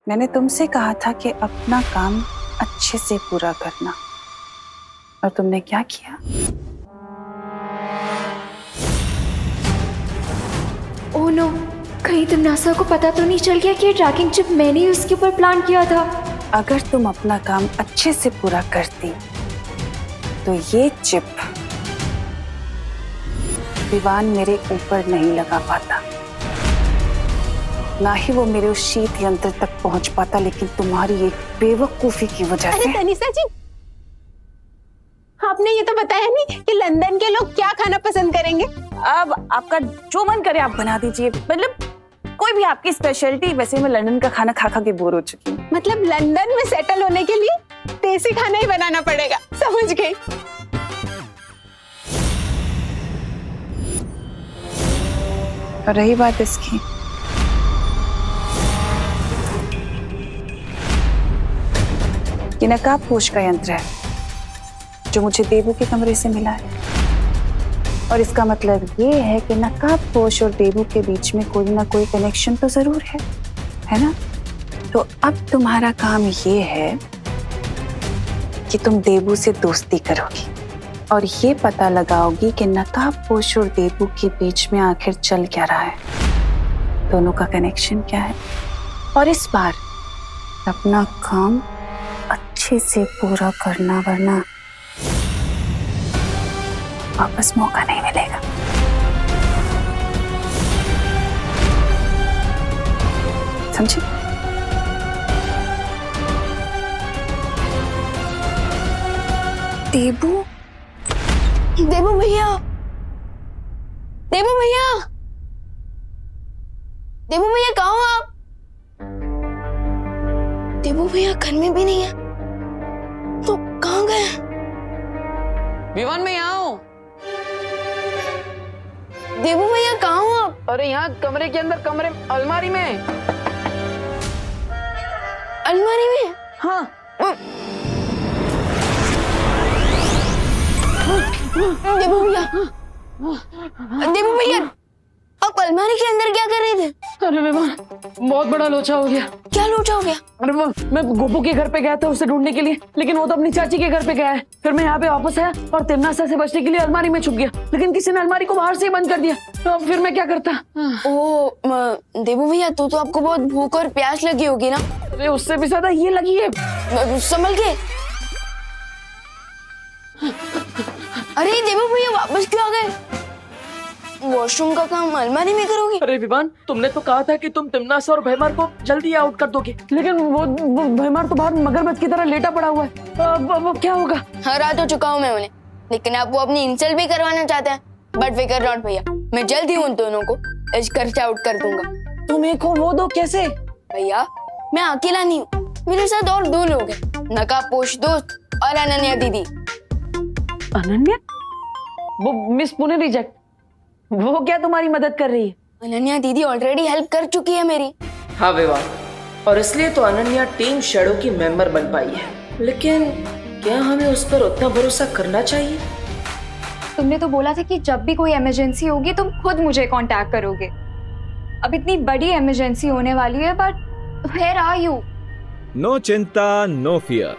मैंने तुमसे कहा था कि अपना काम अच्छे से पूरा करना, और तुमने क्या किया? ओह नो, कहीं तिमनासा को पता तो नहीं चल गया कि ये ट्रैकिंग चिप मैंने ही उसके ऊपर प्लान किया था। अगर तुम अपना काम अच्छे से पूरा करती तो ये चिप दीवान मेरे ऊपर नहीं लगा पाता, ना ही वो मेरे उस शीत यंत्र तक पहुंच पाता, लेकिन तुम्हारी एक बेवकूफी की वजह से। अरे तनिषा जी, आपने ये तो बताया नहीं कि लंदन के लोग क्या खाना पसंद करेंगे। अब आपका जो मन करे आप बना दीजिए, मतलब कोई भी आपकी स्पेशलिटी। वैसे मैं लंदन का खाना खा खा के बोर हो चुकी हूँ। मतलब लंदन में सेटल होने के लिए देसी खाना ही बनाना पड़ेगा, समझ गई। और रही बात इसकी, ये नकाबपोश का यंत्र है जो मुझे देबू के कमरे से मिला है, और इसका मतलब ये है कि नकाबपोश और देबू के बीच में कोई ना कोई कनेक्शन तो जरूर है ना? तो अब तुम्हारा काम ये है कि तुम देबू से दोस्ती करोगी और ये पता लगाओगी कि नकाबपोश और देबू के बीच में आखिर चल क्या रहा है, दोनों का कनेक्शन क्या है, और इस बार अपना काम अच्छे से पूरा करना, वरना वापस मौका नहीं मिलेगा। समझे? देबू, देबू भैया, देबू भैया, देबू भैया कहाँ हो आप? देबू भैया घर में भी नहीं है, तो कहाँ गए? विवान में यहाँ हूँ। देबू भैया कहाँ हो आप? अरे यहाँ कमरे के अंदर, कमरे अलमारी में। अलमारी में? हाँ। देबू भैया, देबू भैया, आप अलमारी के अंदर क्या कर रहे थे? अरे विवान, बहुत बड़ा लोचा हो गया। क्या लोचा हो गया? अरे मैं गोपू के घर पे गया था उसे ढूंढने के लिए, लेकिन वो तो अपनी चाची के घर पे गया है। फिर मैं यहाँ पे वापस आया और तिमनासा से बचने के लिए अलमारी में छुप गया, लेकिन किसी ने अलमारी को बाहर से ही बंद कर दिया। तो अब फिर मैं क्या करता? ओ देबू भैया, तो आपको बहुत भूख और प्यास लगी होगी ना? अरे उससे भी ज्यादा ये लगी है। संभल के। अरे देबू भैया वापस क्यों आ गए? वॉशरूम का काम अलमारी में करोगे? अरे विवान, तुमने तो कहा था कि तुम तिमनासा और भैमार को जल्दी आउट कर दोगे, लेकिन वो भैमार तो बाहर मगरमच्छ की तरह लेटा पड़ा हुआ है। अब क्या होगा? हरा तो चुका हूँ मैं उन्हें, लेकिन आप वो अपनी इंसल्ट भी करवाना चाहते हैं। बट फिकर नॉट भैया, मैं जल्द ही उन दोनों को इस घर से आउट कर दूंगा। तुम एक हो वो दो कैसे? भैया मैं अकेला नहीं हूँ, मेरे साथ और 2 लोग हैं, नकाबपोश दोस्त और अनन्या दीदी। अनन्या? वो मिस पुणे रिजेक्ट, वो क्या तुम्हारी मदद कर रही है? अनन्या दीदी ऑलरेडी हेल्प कर चुकी है मेरी। हाँ विवाह, और इसलिए तो अनन्या टीम शैडो की मेंबर बन पाई है। लेकिन क्या हमें उस पर उतना भरोसा करना चाहिए? तुमने तो बोला था कि जब भी कोई इमरजेंसी होगी तुम खुद मुझे कांटेक्ट करोगे। अब इतनी बड़ी इमरजेंसी होने वाली है, but where are you? No चिंता, नो फियर,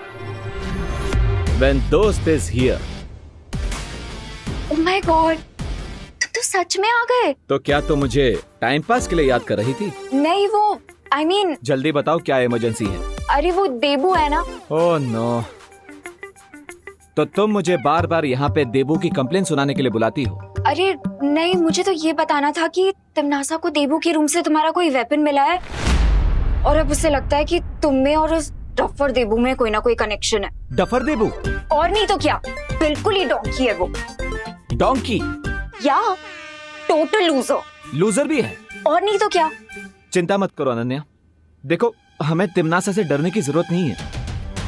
व्हेन दोस्त is here. Oh my God, तुम तो सच में आ गए। तो क्या तुम मुझे टाइम पास के लिए याद कर रही थी? नहीं, वो आई मीन जल्दी बताओ क्या इमरजेंसी है? अरे वो देबू है ना। ओह नो, तो तुम मुझे बार बार यहाँ पे देबू की कंप्लेन सुनाने के लिए बुलाती हो? अरे नहीं, मुझे तो ये बताना था कि तिमनासा को देबू के रूम से तुम्हारा कोई वेपन मिला है, और अब उसे लगता है कि तुम में और उस डफर देबू में कोई ना कोई कनेक्शन है। डफर देबू? और नहीं तो क्या, बिल्कुल ही डोंकी है वो। डोंकी? या टोटल लूजर। लूजर भी है? और नहीं तो क्या। चिंता मत करो अनन्या, देखो हमें तिमनासा से डरने की जरूरत नहीं है,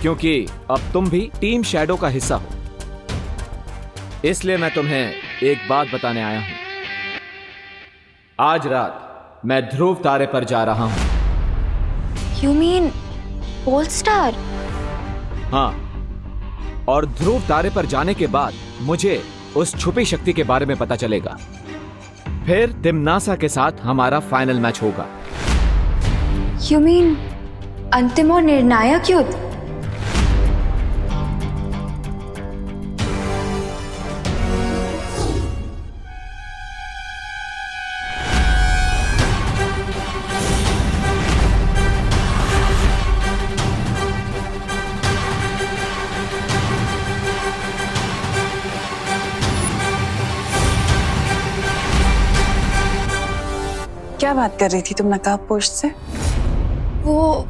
क्योंकि अब तुम भी टीम शैडो का हिस्सा हो। इसलिए मैं तुम्हें एक बात बताने आया हूं। आज रात मैं ध्रुव तारे पर जा रहा हूं। You mean pole star? हाँ, और ध्रुव तारे पर जाने के बाद मुझे उस छुपी शक्ति के बारे में पता चलेगा। फिर तिमनासा के साथ हमारा फाइनल मैच होगा। यू मीन अंतिम और निर्णायक युद्ध? क्या बात कर रही थी तुम नकाबपोश से? वो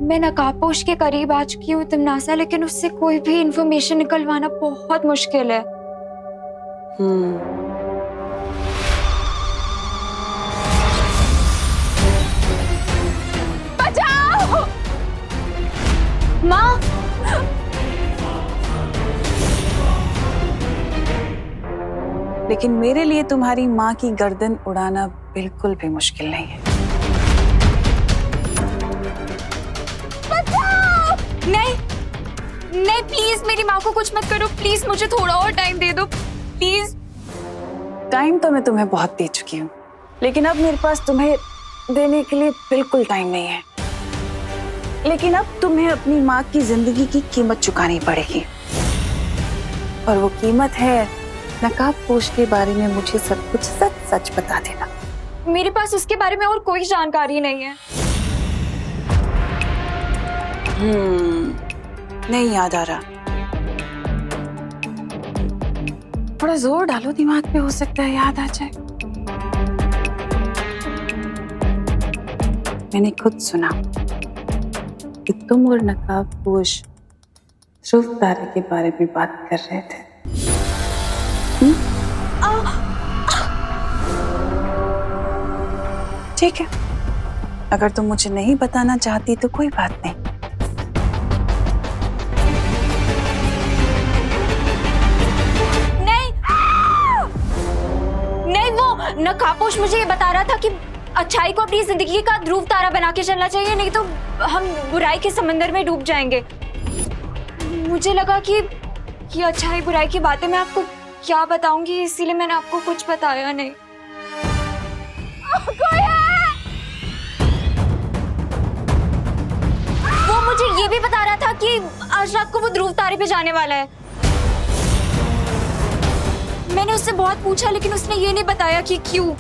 मैं नकाबपोश के करीब आ चुकी हूँ तिमनासा, लेकिन उससे कोई भी इंफॉर्मेशन निकलवाना बहुत मुश्किल है। बचाओ! माँ! लेकिन मेरे लिए तुम्हारी माँ की गर्दन उड़ाना बिल्कुल भी मुश्किल नहीं है। नहीं नहीं, प्लीज मेरी माँ को कुछ मत करो, प्लीज मुझे थोड़ा और टाइम दे दो, प्लीज। टाइम तो मैं तुम्हें बहुत दे चुकी हूँ, लेकिन अब मेरे पास तुम्हें देने के लिए बिल्कुल टाइम नहीं है। लेकिन अब तुम्हें अपनी माँ की जिंदगी की कीमत चुकानी पड़ेगी, और वो कीमत है नकाबपोश के बारे में मुझे सब कुछ सच सच बता देना। मेरे पास उसके बारे में और कोई जानकारी नहीं है। नहीं याद आ रहा। थोड़ा जोर डालो दिमाग पे, हो सकता है याद आ जाए। मैंने खुद सुना कि तुम और नकाबपोश ध्रुव तारे के बारे में बात कर रहे थे। ठीक है, अगर तुम मुझे नहीं बताना चाहती तो कोई बात नहीं। नहीं, वो नकाबपोश मुझे ये बता रहा था कि अच्छाई को अपनी जिंदगी का ध्रुव तारा बना के चलना चाहिए, नहीं तो हम बुराई के समंदर में डूब जाएंगे। मुझे लगा कि अच्छाई बुराई की बातें मैं आपको क्या बताऊंगी, इसीलिए मैंने आपको कुछ बताया नहीं। कोई है? वो मुझे ये भी बता रहा था कि आज रात को वो ध्रुव तारे पे जाने वाला है। मैंने उससे बहुत पूछा, लेकिन उसने ये नहीं बताया कि क्यों।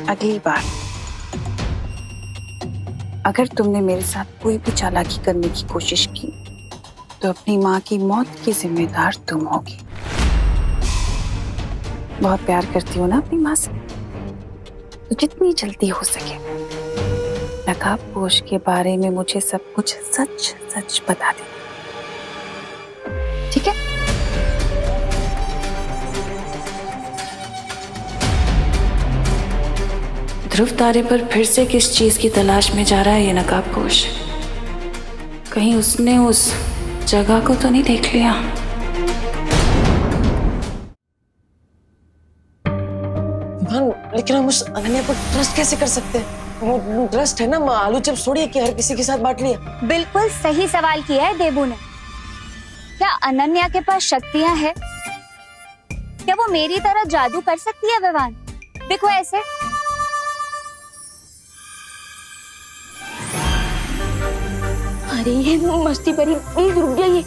अगली बार अगर तुमने मेरे साथ कोई भी चालाकी करने की कोशिश की तो अपनी माँ की मौत की जिम्मेदार तुम होगी। बहुत प्यार करती हो ना अपनी माँ से, तो जितनी जल्दी हो सके नकाबपोश के बारे में मुझे सब कुछ सच सच बता दे, ठीक है? ध्रुव तारे पर फिर से किस चीज की तलाश में जा रहा है ये नकाबपोश? कहीं उसने उस जगह को तो नहीं देख लिया? लेकिन हम उस अनन्या पर ट्रस्ट कैसे कर सकते हैं? वो ट्रस्ट है ना, आलू चिप्स थोड़ी है कि हर किसी के साथ बांट लिया। बिल्कुल सही सवाल किया है देबू ने। क्या अनन्या के पास शक्तियां हैं? क्या वो मेरी तरह जादू कर सकती है विवान? देखो ऐसे। अरे ये मस्ती परी, प्लीज रुक जाइए।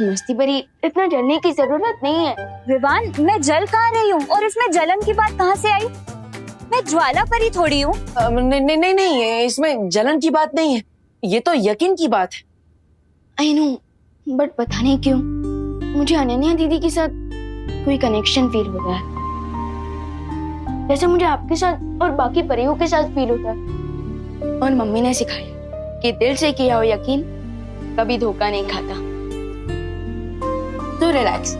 मस्ती परी, इतना जलने की जरूरत नहीं है। विवान, मैं जल कहाँ रही हूँ और इसमें जलन की बात कहाँ से आई? मैं ज्वाला परी थोड़ी हूँ। नहीं नहीं नहीं नहीं, इसमें जलन की बात नहीं है, ये तो यकीन की बात है। आई नो, बट पता नहीं क्यों मुझे अनन्या दीदी के साथ कोई कनेक्शन फील हो रहा है, जैसे मुझे आपके साथ और बाकी परियों के साथ फील होता है। और मम्मी ने सिखाया कि दिल से किया हो यकीन कभी धोखा नहीं खाता। तो रिलैक्स।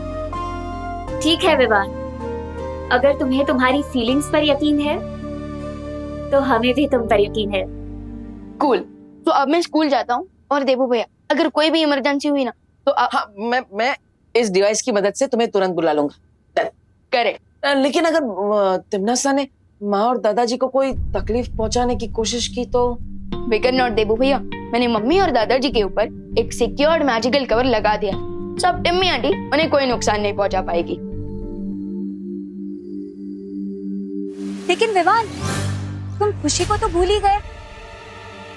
ठीक है विवान, अगर तुम्हें तुम्हारी फीलिंग्स पर यकीन है तो हमें भी तुम पर यकीन है। कूल। तो अब मैं स्कूल जाता हूँ, और देबू भैया अगर कोई भी इमरजेंसी हुई ना तो हाँ, मैं इस डिवाइस की मदद से तुम्हें तुरंत बुला लूंगा। करेक्ट। लेकिन अगर तिमनासा ने माँ और दादाजी को कोई तकलीफ पहुंचाने की कोशिश की तो? विकर नॉट देबू भैया, मैंने मम्मी और दादाजी के ऊपर एक सिक्योर्ड मैजिकल कवर लगा दिया। सब टिम्मी आंटी उन्हें कोई नुकसान नहीं पहुंचा पाएगी। लेकिन विवान, तुम खुशी को तो भूल ही गए।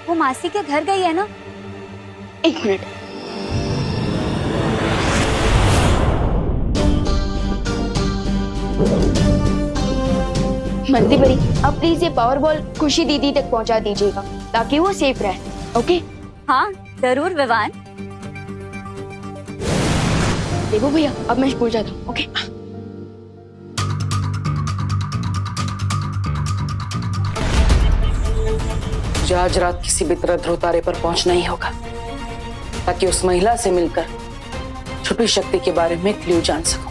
वो मासी के घर गई है ना? एक मिनट, मंदी बड़ी, अब प्लीज ये पावर बॉल खुशी दीदी तक पहुंचा दीजिएगा ताकि वो सेफ रहे। ओके? हाँ जरूर विवान। देखो भैया, अब मैं स्कूल जाता हूँ। ओके? मुझे आज रात किसी भी तरह ध्रुव तारे पर पहुंचना ही होगा ताकि उस महिला से मिलकर छुपी शक्ति के बारे में क्लू जान सकूं।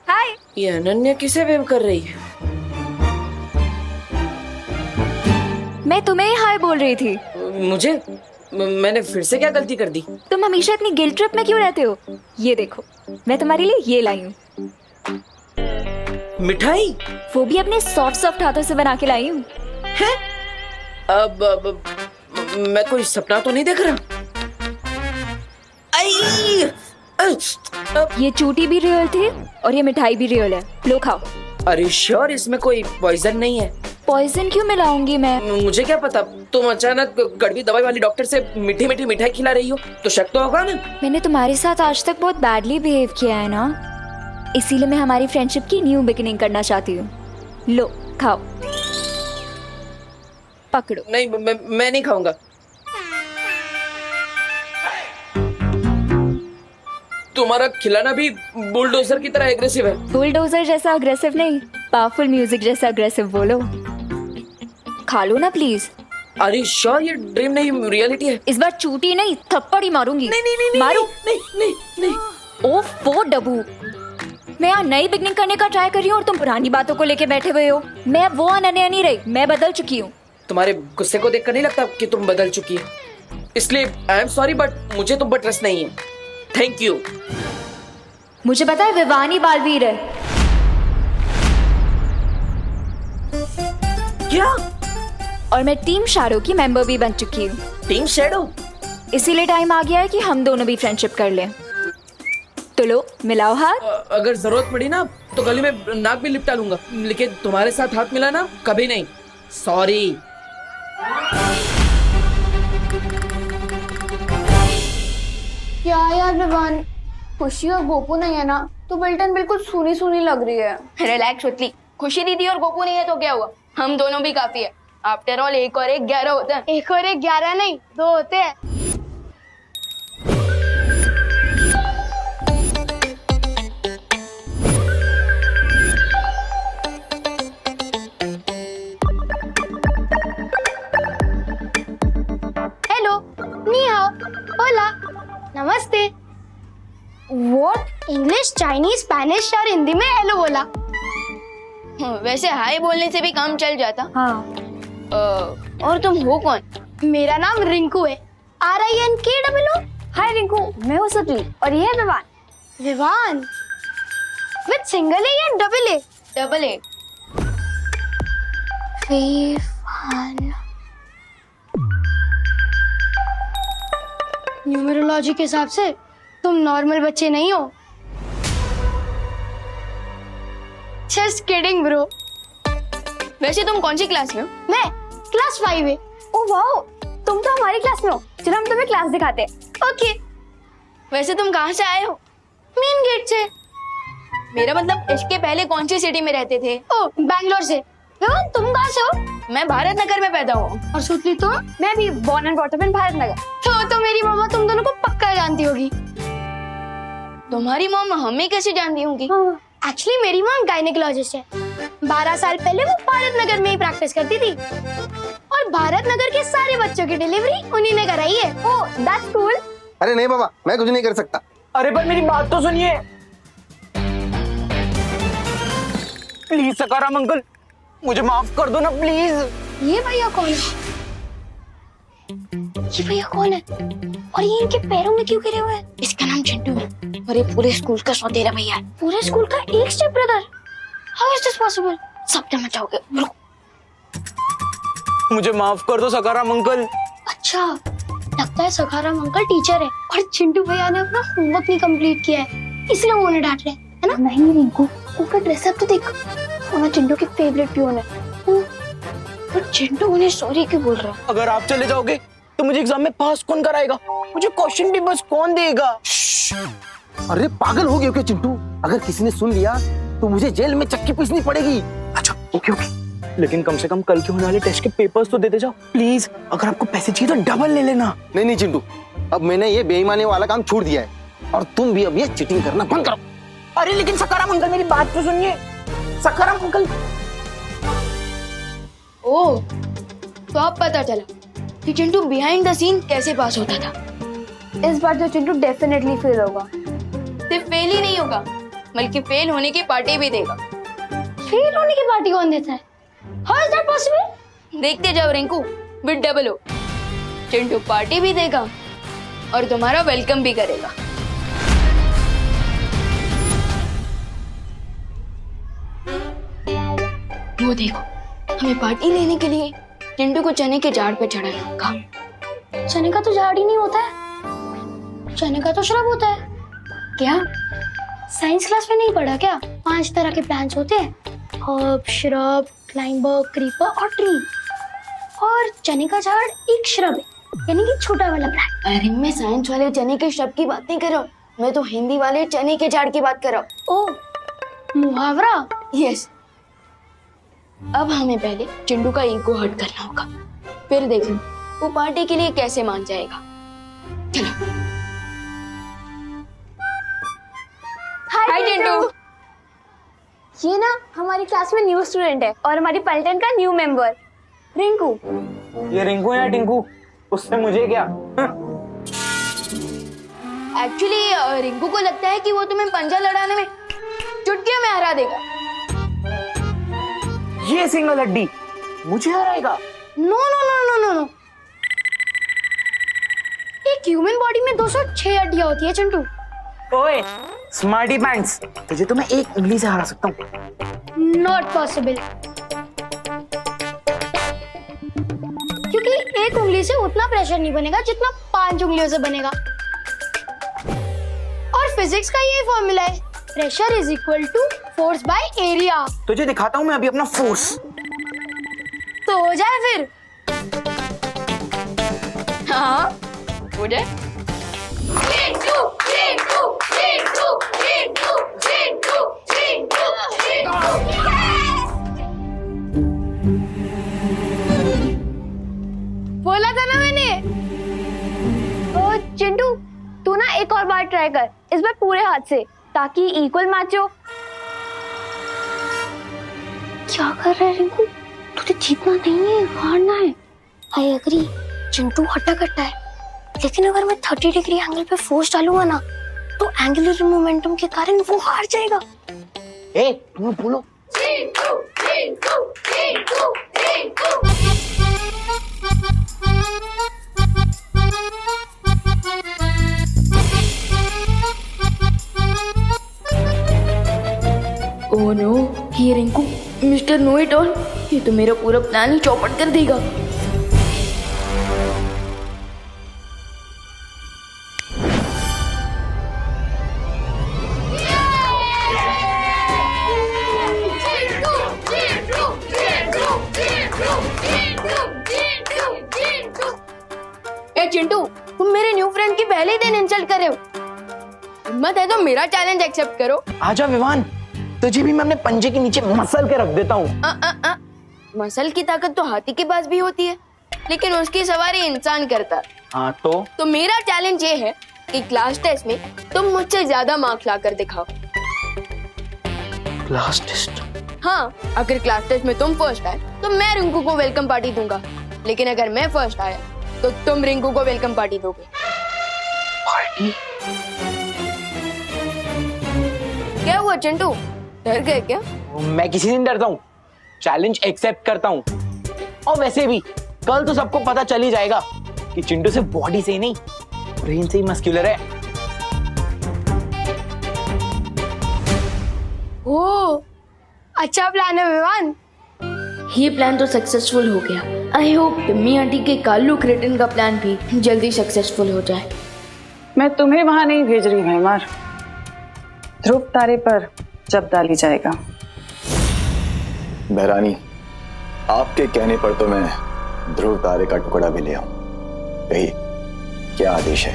हाय। ये अनन्या किसे वेव कर रही है? मैं तुम्हें ही हाय बोल रही थी। मुझे? मैंने फिर से क्या गलती कर दी? तुम हमेशा इतनी गिल्ट ट्रिप में क्यों रहते हो? ये देखो, मैं तुम्हारे लिए ये लाई हूँ। मिठाई? वो भी अपने सॉफ्ट सॉफ्ट हाथों से बना के लाई हूँ। अब मैं कोई सपना तो नहीं देख रहा? आई! ये चूटी भी रियल थी और ये मिठाई भी रियल है। लो खाओ। अरे श्योर इसमें कोई पॉइजन नहीं है? पॉइजन क्यों मिलाऊंगी मैं? मुझे क्या पता, तुम अचानक कड़वी दवाई वाली डॉक्टर से मीठी मीठी मिठाई खिला रही हो तो शक तो होगा ना। मैंने तुम्हारे साथ आज तक बहुत बैडली बिहेव किया है ना, इसीलिए मैं हमारी फ्रेंडशिप की न्यू बिगिनिंग करना चाहती हूँ। लो खाओ, पकड़ो। नहीं, मैं नहीं खाऊंगा। तुम्हारा खिलाना भी बुलडोजर की तरह एग्रेसिव है। बुलडोजर जैसा अग्रेसिव नहीं, पावरफुल म्यूजिक जैसा अग्रेसिव बोलो। खा लो ना प्लीज। अरे श्योर ये ड्रीम नहीं रियलिटी है? इस बार चूटी नहीं, थप्पड़ ही मारूंगी। नहीं मारू। नहीं। ओफो डब्बू, मैं यहाँ नई बिगनिंग करने का ट्राई कर रही हूँ और तुम पुरानी बातों को लेके बैठे हुए हो। मैं अब वो अनन्या नहीं रही, मैं बदल चुकी हूँ। तुम्हारे गुस्से को देखकर नहीं लगता कि तुम बदल चुकी है, इसलिए आई एम सॉरी बट मुझे तुम पर ट्रस्ट नहीं है। Thank you. मुझे पता है विवानी बालवीर है। क्या? और मैं टीम शैडो की मेंबर भी बन चुकी हूँ। Team shadow? इसीलिए टाइम आ गया है कि हम दोनों भी फ्रेंडशिप कर लें। तो लो मिलाओ हाथ। अगर जरूरत पड़ी ना तो गली में नाक भी लिपटा लूंगा, लेकिन तुम्हारे साथ हाथ मिलाना कभी नहीं। सॉरी। क्या यार विवान, खुशी और गोपू नहीं है ना तो बिल्टन बिल्कुल सूनी सूनी लग रही है। रिलैक्स उतली, खुशी दीदी और गोपू नहीं है तो क्या हुआ, हम दोनों भी काफी है। आफ्टर ऑल 1 और 1 11 होते हैं। 1 और 1 11 नहीं, 2 होते हैं। हेलो, नी हाओ, होला, नमस्ते। व्हाट? इंग्लिश, चाइनीज, स्पेनिश और हिंदी में हेलो बोला। वैसे हाय बोलने से भी काम चल जाता। हाँ। और तुम हो कौन? मेरा नाम रिंकू है, RINKOO। हाय रिंकू, मैं हूँ सटली और ये है Vivaan. Vivaan with single A या double A? Double A. Vivaan numerology के हिसाब से तुम नॉर्मल बच्चे नहीं हो। Just kidding bro. वैसे तुम कौन सी क्लास में हो? मैं क्लास 5 है। ओह वाओ, तुम तो हमारी क्लास में हो। चलो हम तुम्हें क्लास दिखाते हैं। ओके। वैसे तुम कहाँ से आए हो? मेन गेट से। मेरा मतलब इसके पहले कौन सी सिटी में रहते थे? ओह, बैंगलोर से। तुम कहाँ से हो? मैं भारत नगर में पैदा हुआ। और सुतली तुम? मैं भी born and brought up in Bharat Nagar. तो मेरी मम्मा तुम दोनों को पक्का जानती होगी। तुम्हारी मम्मा हमें कैसे जानती होंगी? एक्चुअली मेरी मॉम गायनेकोलॉजिस्ट है। 12 साल पहले वो भारत नगर में ही प्रैक्टिस करती थी और भारत नगर के सारे बच्चों की डिलीवरी उन्हीं ने कराई है। ओह, दैट्स कूल। अरे नहीं बाबा, मैं कुछ नहीं कर सकता। अरे पर मेरी बात तो सुनिए प्लीज। सकाराम अंकल, मुझे माफ कर दो ना प्लीज। ये भैया कौन है? ये भैया कौन है और ये इनके पैरों में क्यों गिरे हुए हैं? इसका नाम चिंटू है और ये पूरे स्कूल का सौतेला भैया है। पूरे स्कूल का एक step brother? How is this possible? सब डर मचाओगे। रुक। मुझे माफ कर दो सकाराम अंकल। अच्छा, लगता है सखाराम अंकल टीचर है और चिंटू भैया ने अपना होमवर्क नहीं कंप्लीट किया है, इसलिए वो उन्हें डांट रहे हैं, है ना? नहीं रिंकू, उनका ड्रेसअप तो देख, वो चिंटू के फेवरेट पियोन है। और चिंटू उन्हें सॉरी क्यों बोल रहा है? अगर आप चले जाओगे तो मुझे एग्जाम में पास कौन कराएगा? मुझे क्वेश्चन पेपर्स कौन देगा? अरे पागल हो गए हो क्या चिंटू? अगर किसी ने सुन लिया तो मुझे जेल में चक्की पीसनी पड़ेगी। अच्छा ओके ओके, लेकिन कम से कम कल के होने वाले टेस्ट के पेपर्स तो देते जाओ प्लीज। अगर आपको पैसे चाहिए तो डबल ले लेना। नहीं नहीं चिंटू, अब मैंने ये बेईमानी वाला काम छोड़ दिया है और तुम भी अब ये चीटिंग करना बंद करो। अरे लेकिन सकाराम अंकल मेरी बात तो सुनिए। सकाराम अंकल। ओह, तो अब पता चला कि चिंटू बिहाइंड द सीन कैसे पास होता था। इस बार तो चिंटू डेफिनेटली फेल होगा। सिर्फ फेल ही नहीं होगा बल्कि फेल होने की पार्टी भी देगा। फेल होने की पार्टी कौन देता है? How is that possible? देखते जाओ Rinku, with double O. Chintu party भी देगा और तुम्हारा वेलकम भी करेगा। वो देखो, हमें पार्टी लेने के लिए चिंटू को चने के झाड़ पे चढ़ाना होगा। चने का तो झाड़ ही नहीं होता है, चने का तो श्रब होता है। क्या साइंस क्लास में नहीं पढ़ा क्या? 5 तरह के प्लांट्स होते हैं, हर्ब, श्रब, क्लाइंबर, क्रीपर और ट्री। और चने का झाड़ एक श्रब है, यानी कि छोटा वाला प्लांट। अरे मैं साइंस वाले चने के श्रब की बात नहीं कर रहा हूँ, मैं तो हिंदी वाले चने के झाड़ की बात कर रहा हूँ। ओह, मुहावरा? यस। अब हमें पहले चिंटू का ईगो हर्ट करना होगा, फिर देखना वो पार्टी के लिए कैसे मान जाएगा। चलो। हाय चिंटू। ये ना हमारी क्लास में न्यू स्टूडेंट है और हमारी पलटन का न्यू मेंबर रिंकू। ये रिंकू या टिंकू, उससे मुझे क्या? एक्चुअली रिंकू को लगता है कि वो तुम्हें पंजा लड़ाने में चुटकियों में हरा देगा। ये सिंगल हड्डी मुझे हराएगा? No no no no no no, एक ह्यूमन बॉडी में 206 हड्डियां होती है चिंटू। ओए स्मार्टी पैंट्स, तुझे तो मैं एक उंगली से हरा सकता हूँ। नॉट पॉसिबल, क्योंकि एक उंगली से उतना प्रेशर नहीं बनेगा जितना 5 उंगलियों से बनेगा। और फिजिक्स का ये फॉर्मूला है, pressure is equal to force by area. तुझे दिखाता हूँ मैं अभी अपना फोर्स। तो हो जाए फिर। हाँ हो जाए। बोला था ना मैंने। ओ चिंटू, तू ना एक और बार ट्राई कर, इस बार पूरे हाथ से, ताकि इक्वल मैच हो। क्या कर रहा है रिंकू? तुझे जीतना नहीं है, हारना है। आई एग्री, चिंटू हट्टा कट्टा है, लेकिन अगर मैं 30 डिग्री एंगल पे फोर्स डालूंगा ना तो एंगुलर मोमेंटम के कारण वो हार जाएगा। ए तुम बोलो। ओह नो, ये Rinku mister know it all, ये तो मेरा पूरा प्लान ही चौपट कर देगा। ए चिंटू, तुम मेरे न्यू फ्रेंड की पहले ही दिन इंसल्ट कर रहे हो। हिम्मत है तो मेरा चैलेंज एक्सेप्ट करो। आजा विवान, तुझे भी मैं अपने पंजे के नीचे मसल के रख देता हूँ। मसल की ताकत तो हाथी के पास भी होती है, लेकिन उसकी सवारी इंसान करता है। हाँ तो मेरा चैलेंज ये है कि क्लास टेस्ट में तुम मुझसे ज्यादा मार्क्स लाकर दिखाओ। Class test? हाँ, अगर क्लास टेस्ट में तुम फर्स्ट आए तो मैं रिंकू को वेलकम पार्टी दूंगा, लेकिन अगर मैं फर्स्ट आया तो तुम रिंकू को वेलकम पार्टी दोगे। पार्टी? क्या हुआ चिंटू, डर गए क्या? मैं किसी दिन डरता हूँ, चैलेंज एक्सेप्ट करता हूँ। और वैसे भी कल तो सबको पता चल ही जाएगा कि चिंटू से बॉडी से ही नहीं, ब्रेन से ही मस्कुलर है। ओ, अच्छा प्लान है विवान। ये प्लान तो सक्सेसफुल हो गया। आई होप टिम्मी आंटी के कालू क्रेटन का प्लान भी जल्दी सक्सेसफुल हो जाए। मैं तुम्हें वहां नहीं भेज रही भैमार, ध्रुव तारे पर जब डाली जाएगा। बहरानी, आपके कहने पर तो मैं ध्रुव तारे का टुकड़ा भी ले आऊं। कही क्या आदेश है?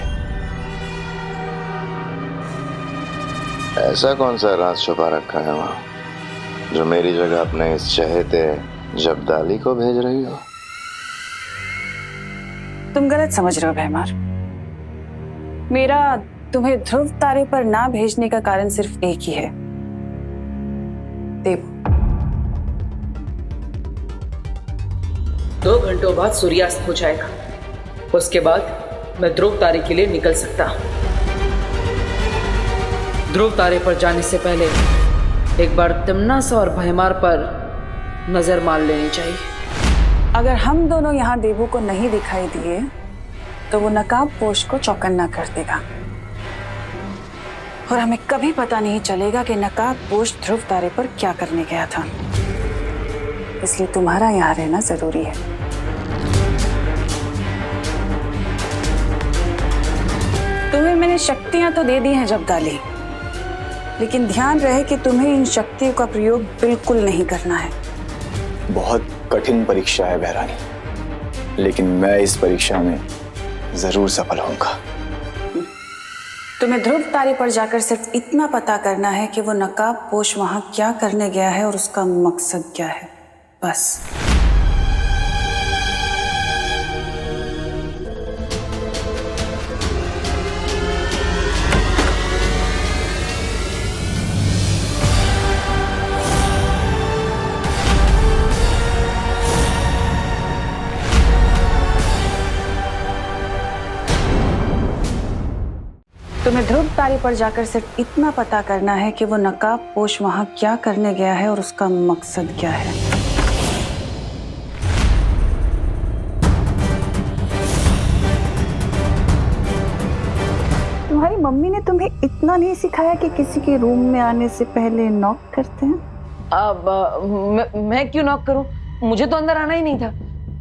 ऐसा कौन सा राज छुपा रखा है वहां, जो मेरी जगह अपने इस चहेते जब्दाली को भेज रही हो? तुम गलत समझ रहे हो भैमार। मेरा तुम्हें ध्रुव तारे पर ना भेजने का कारण सिर्फ एक ही है, देव। 2 घंटों बाद सूर्यास्त हो जाएगा, उसके बाद मैं ध्रुव तारे के लिए निकल सकता हूं। ध्रुव तारे पर जाने से पहले एक बार तिम्नासा और भैमार पर नजर मार लेनी चाहिए। अगर हम दोनों यहाँ देवू को नहीं दिखाई दिए तो वो नकाब पोश को चौकन्ना कर देगा और हमें कभी पता नहीं चलेगा कि नकाब पोश ध्रुव तारे पर क्या करने गया था। इसलिए तुम्हारा यहाँ रहना जरूरी है। तुम्हें मैंने शक्तियां तो दे दी हैं जब्दाली, लेकिन ध्यान रहे कि तुम्हें इन शक्तियों का प्रयोग बिल्कुल नहीं करना है। बहुत कठिन परीक्षा है बहरानी, लेकिन मैं इस परीक्षा में जरूर सफल होऊंगा। तुम्हें ध्रुव तारे पर जाकर सिर्फ इतना पता करना है कि वो नकाब पोश वहां क्या करने गया है और उसका मकसद क्या है, बस। तुम्हें ध्रुव तारे पर जाकर सिर्फ इतना पता करना है कि वो नकाब पोश वहां क्या करने गया है और उसका मकसद क्या है। तुम्हारी मम्मी ने तुम्हें इतना नहीं सिखाया कि किसी के रूम में आने से पहले नॉक करते हैं? अब मैं क्यों नॉक करूं? मुझे तो अंदर आना ही नहीं था।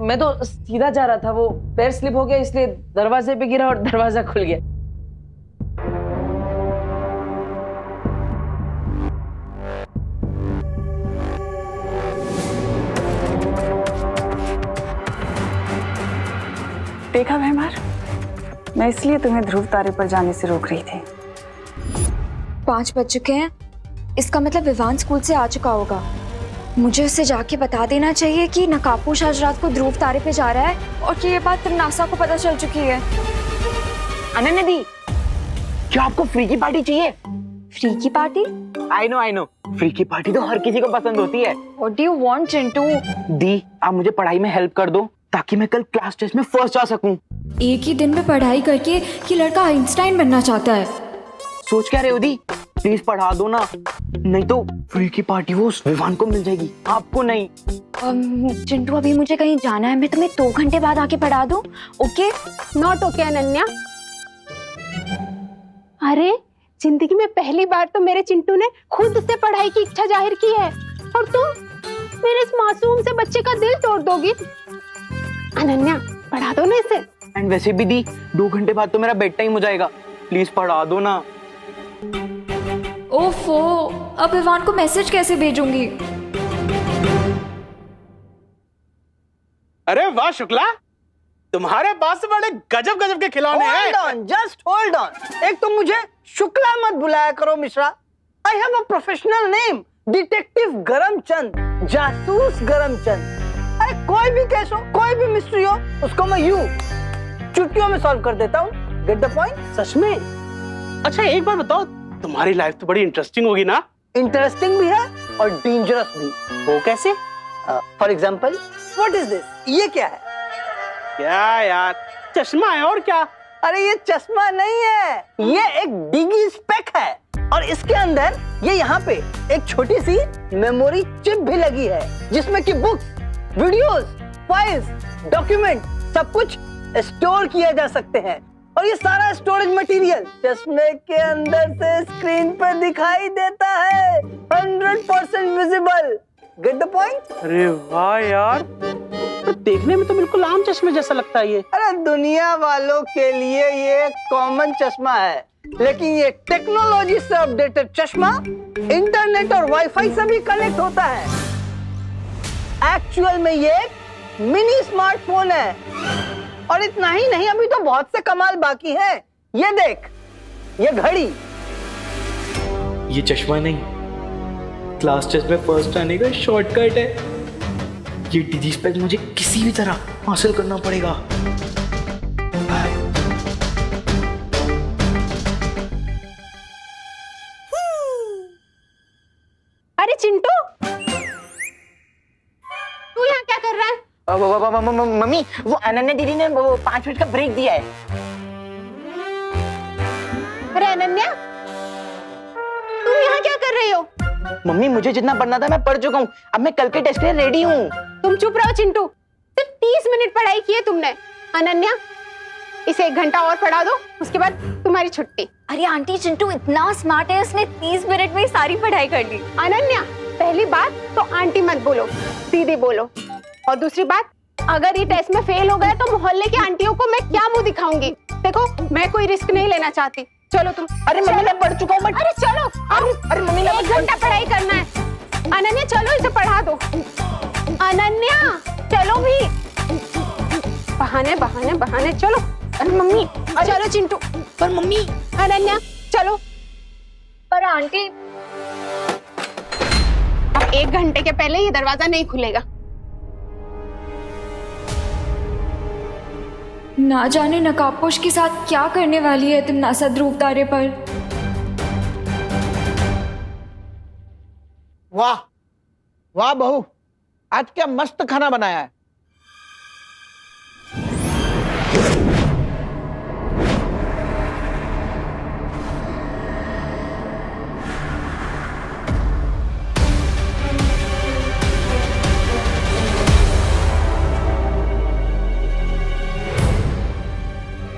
मैं तो सीधा जा रहा था, वो पैर स्लिप हो गया इसलिए दरवाजे पे गिरा और दरवाजा खुल गया। देखा भैमार, मैं इसलिए तुम्हें ध्रुव तारे पर जाने से रोक रही थी। 5 बज चुके हैं, इसका मतलब विवान स्कूल से आ चुका होगा। मुझे उसे जाके बता देना चाहिए कि नकाबपोश आज रात को ध्रुव तारे पे जा रहा है और कि ये बात तिम्नासा को पता चल चुकी है। अनन्या दी, क्या आपको फ्री की पार्टी चाहिए? फ्री की पार्टी? आई नो, फ्री की पार्टी तो हर किसी को पसंद होती है। What do you want, Chintu? दी, आप मुझे पढ़ाई में हेल्प कर दो ताकि मैं कल क्लास टेस्ट में फर्स्ट आ सकूं। एक ही दिन में पढ़ाई करके ये लड़का आइंस्टाइन बनना चाहता है। सोच क्या रहे हो दी? प्लीज पढ़ा दो ना, नहीं तो फ्री की पार्टी वो उस विवान को मिल जाएगी, आपको नहीं। चिंटू, अभी मुझे कहीं जाना है, मैं तुम्हें 2 घंटे बाद आके पढ़ा दूं। ओके? Not okay Ananya. अरे जिंदगी में पहली बार तो मेरे चिंटू ने खुद से पढ़ाई की इच्छा जाहिर की है और तुम मेरे इस मासूम से बच्चे का दिल तोड़ दोगी। अनन्या, पढ़ा दो ना इसे। एंड वैसे भी दी, 2 घंटे बाद तो मेरा बेड टाइम हो जाएगा, प्लीज पढ़ा दो ना। ओफो, अब विवान को मैसेज कैसे भेजूंगी? अरे वाह शुक्ला, तुम्हारे पास तो बड़े गजब गजब के खिलौने हैं। Just hold on. एक तो मुझे शुक्ला मत बुलाया करो Mishra. I have a professional name, detective Garamchand, जासूस गरमचंद। अरे कोई भी केस हो, कोई भी मिस्ट्री हो, उसको मैं यूं चुटकियों में सॉल्व कर देता हूँ। Get the point? सच में। अच्छा एक बार बताओ, तुम्हारी लाइफ तो बड़ी इंटरेस्टिंग होगी ना? इंटरेस्टिंग भी है और डेंजरस भी। वो कैसे? For example, what is this? ये क्या है? क्या यार, चश्मा है और क्या? अरे ये चश्मा नहीं है, ये एक डिगी स्पेक है और इसके अंदर ये यहाँ पे एक छोटी सी मेमोरी चिप भी लगी है जिसमें कि बुक्स, वीडियोस, फाइल्स, डॉक्यूमेंट सब कुछ स्टोर किए जा सकते हैं और ये सारा स्टोरेज मटेरियल चश्मे के अंदर से स्क्रीन पर दिखाई देता है, 100% विजिबल। Get the point? अरे वाह यार, तो देखने में तो बिल्कुल आम चश्मे जैसा लगता है ये। अरे दुनिया वालों के लिए ये कॉमन चश्मा है, लेकिन ये टेक्नोलॉजी से अपडेटेड चश्मा इंटरनेट और वाईफाई से भी कनेक्ट होता है। एक्चुअल में ये एक मिनी स्मार्टफोन है। और इतना ही नहीं, अभी तो बहुत से कमाल बाकी हैं। ये देख, ये घड़ी। ये चश्मा नहीं, क्लास टेस्ट में फर्स्ट आने का शॉर्टकट है। ये डिजी स्पेक मुझे किसी भी तरह हासिल करना पड़ेगा। अरे चिंटू, तू यहाँ क्या कर रहा है? मम्मी, वो अनन्या दीदी ने वो 5 मिनट का ब्रेक दिया है। अरे अनन्या, तुम यहाँ क्या कर रही हो? मम्मी, मुझे जितना पढ़ना था मैं पढ़ चुका हूँ, अब मैं कल के टेस्ट के लिए रेडी हूँ। तुम चुप रहो चिंटू, सिर्फ 30 मिनट पढ़ाई की है तुमने। अनन्या, इसे 1 घंटा और पढ़ा दो, उसके बाद तुम्हारी छुट्टी। अरे आंटी, चिंटू इतना स्मार्ट है, उसने 30 मिनट में ही सारी पढ़ाई कर ली। अनन्या, पहली बात तो आंटी मत बोलो, दीदी बोलो। और दूसरी बात, अगर ये टेस्ट में फेल हो गए तो मोहल्ले की आंटियों को मैं क्या मुंह दिखाऊंगी? देखो, मैं कोई रिस्क नहीं लेना चाहती। चलो तुम। अरे मम्मी, मैं पढ़ चुका हूँ। अरे चलो, अरे मम्मी, 1 घंटा पढ़ाई करना है। अनन्या चलो, इसे पढ़ा दो। अनन्या चलो भी। बहाने बहाने बहाने, चलो। अरे मम्मी, चलो चिंटू। पर मम्मी। अनन्या चलो। पर आंटी, अब 1 घंटे के पहले ये दरवाजा नहीं खुलेगा। ना जाने नकाबपोश के साथ क्या करने वाली है तिमनासा ध्रुव तारे पर। वाह वाह बहू, आज क्या मस्त खाना बनाया है।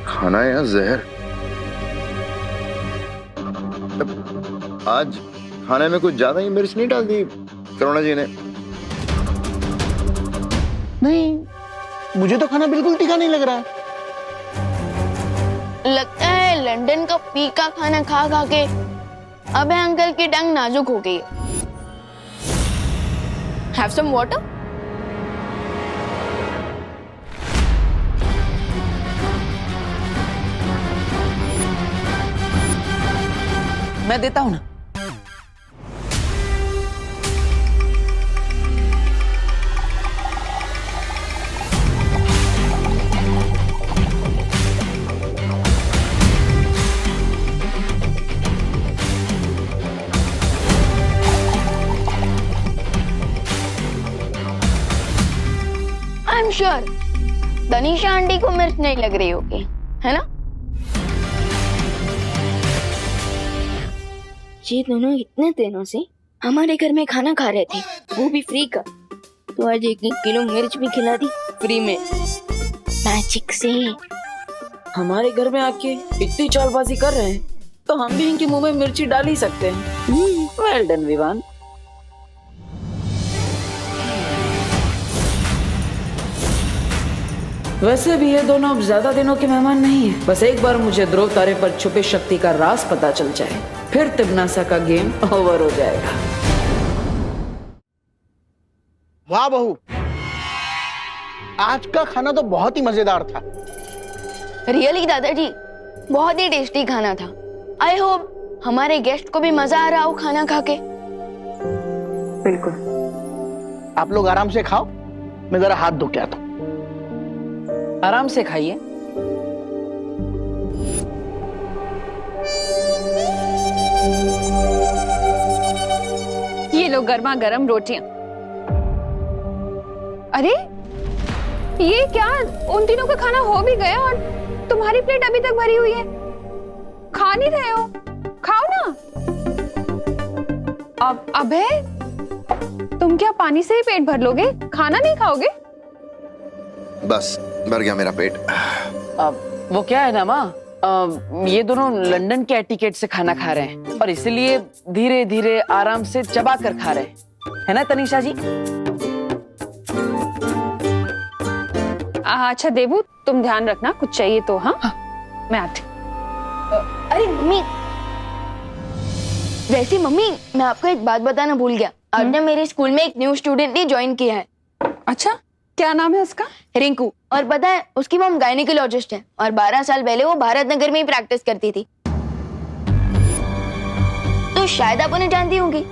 खाना या जहर? आज खाने में कुछ ज्यादा ही मिर्च नहीं डाल दी करुणा जी ने? नहीं, मुझे तो खाना बिल्कुल तीखा नहीं लग रहा है। लगता है लंदन का फीका खाना खा खा के अब अंकल की टंग नाजुक हो गई है। Have some water? मैं देता हूँ ना। I am sure Tanisha aunty को मिर्च नहीं लग रही होगी, है ना? ये दोनों इतने दिनों से हमारे घर में खाना खा रहे थे, वो भी फ्री का। तो आज 1 किलो मिर्च भी खिला दी फ्री में, मैजिक से। हमारे घर में आके इतनी चालबाजी कर रहे हैं तो हम भी इनके मुंह में मिर्ची डाल ही सकते हैं। Well done Vivaan. वैसे भी ये दोनों अब ज्यादा दिनों के मेहमान नहीं है। बस एक बार मुझे ध्रुव तारे पर छुपे शक्ति का राज पता चल जाए, फिर तिमनासा का गेम ओवर हो जाएगा। वाह बहू, आज का खाना तो बहुत ही मजेदार था। रियली दादाजी, बहुत ही टेस्टी खाना था। आई होप हमारे गेस्ट को भी मजा आ रहा हो खाना खा के। बिल्कुल। आप लोग आराम से खाओ, मैं जरा हाथ धो के आता हूं। आराम से खाइए। ये लो गर्मा गर्म रोटियां। अरे ये क्या, उन तीनों का खाना हो भी गया और तुम्हारी प्लेट अभी तक भरी हुई है? खा नहीं रहे हो? खाओ ना। अब अबे, तुम क्या पानी से ही पेट भर लोगे? खाना नहीं खाओगे? बस भर गया मेरा पेट। वो क्या है ना माँ, ये दोनों लंदन के एटिकेट से खाना खा रहे हैं और इसलिए धीरे धीरे आराम से चबा कर खा रहे हैं, है ना तनीषा जी? अच्छा देबू, तुम ध्यान रखना, कुछ चाहिए तो। हाँ, मैं आती। अरे मम्मी, वैसे मम्मी मैं आपको एक बात बताना भूल गया। आज ना मेरे स्कूल में एक न्यू स्टूडेंट ने ज्वाइन किया है। अच्छा, क्या नाम है उसका? रिंकू। और पता है उसकी मॉम गायनेकोलॉजिस्ट है और 12 साल पहले वो भारत नगर में ही प्रैक्टिस करती थी। तो शायद आप उन्हें जानती होंगी।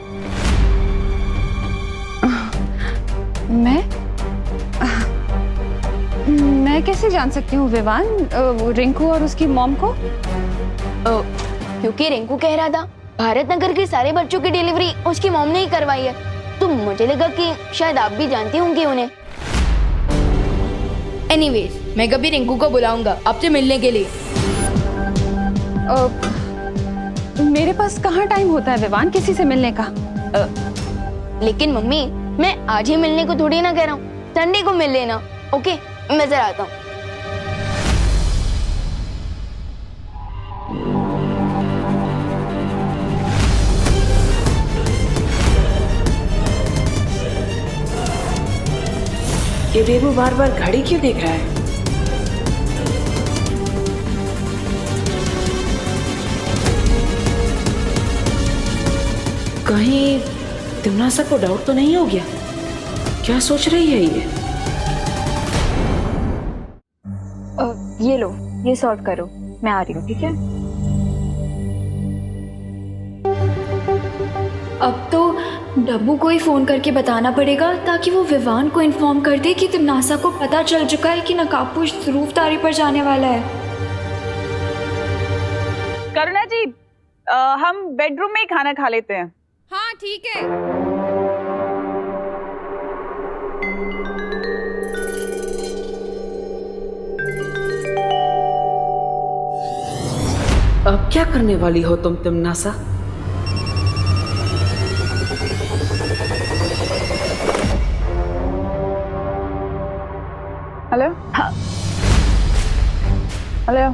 मैं कैसे जान सकती हूँ विवान, रिंकू और उसकी मॉम को? क्योंकि रिंकू कह रहा था भारत नगर के सारे बच्चों की डिलीवरी उसकी मॉम ने ही करवाई है, तो मुझे लगा कि शायद आप भी जानती होंगी उन्हें। एनीवेज, मैं कभी रिंकू को बुलाऊंगा आपसे मिलने के लिए। मेरे पास कहाँ टाइम होता है विवान किसी से मिलने का? लेकिन मम्मी, मैं आज ही मिलने को थोड़ी ना कह रहा हूँ, संडे को मिल लेना। ओके, मैं जरा आता हूँ। ये देबू बार बार घड़ी क्यों देख रहा है? कहीं तिमनासा को डाउट तो नहीं हो गया? क्या सोच रही है ये? ये लो, ये सॉर्ट करो, मैं आ रही हूँ, ठीक है? अब तो डब्बू को ही फोन करके बताना पड़ेगा ताकि वो विवान को इन्फॉर्म कर दे कि तिमनासा को पता चल चुका है कि नकाबपोश ध्रुवतारे पर जाने वाला है। करुणा जी, हम बेडरूम में ही खाना खा लेते हैं। हाँ ठीक है। अब क्या करने वाली हो तुम तिमनासा? हेलो? हाँ। हेलो?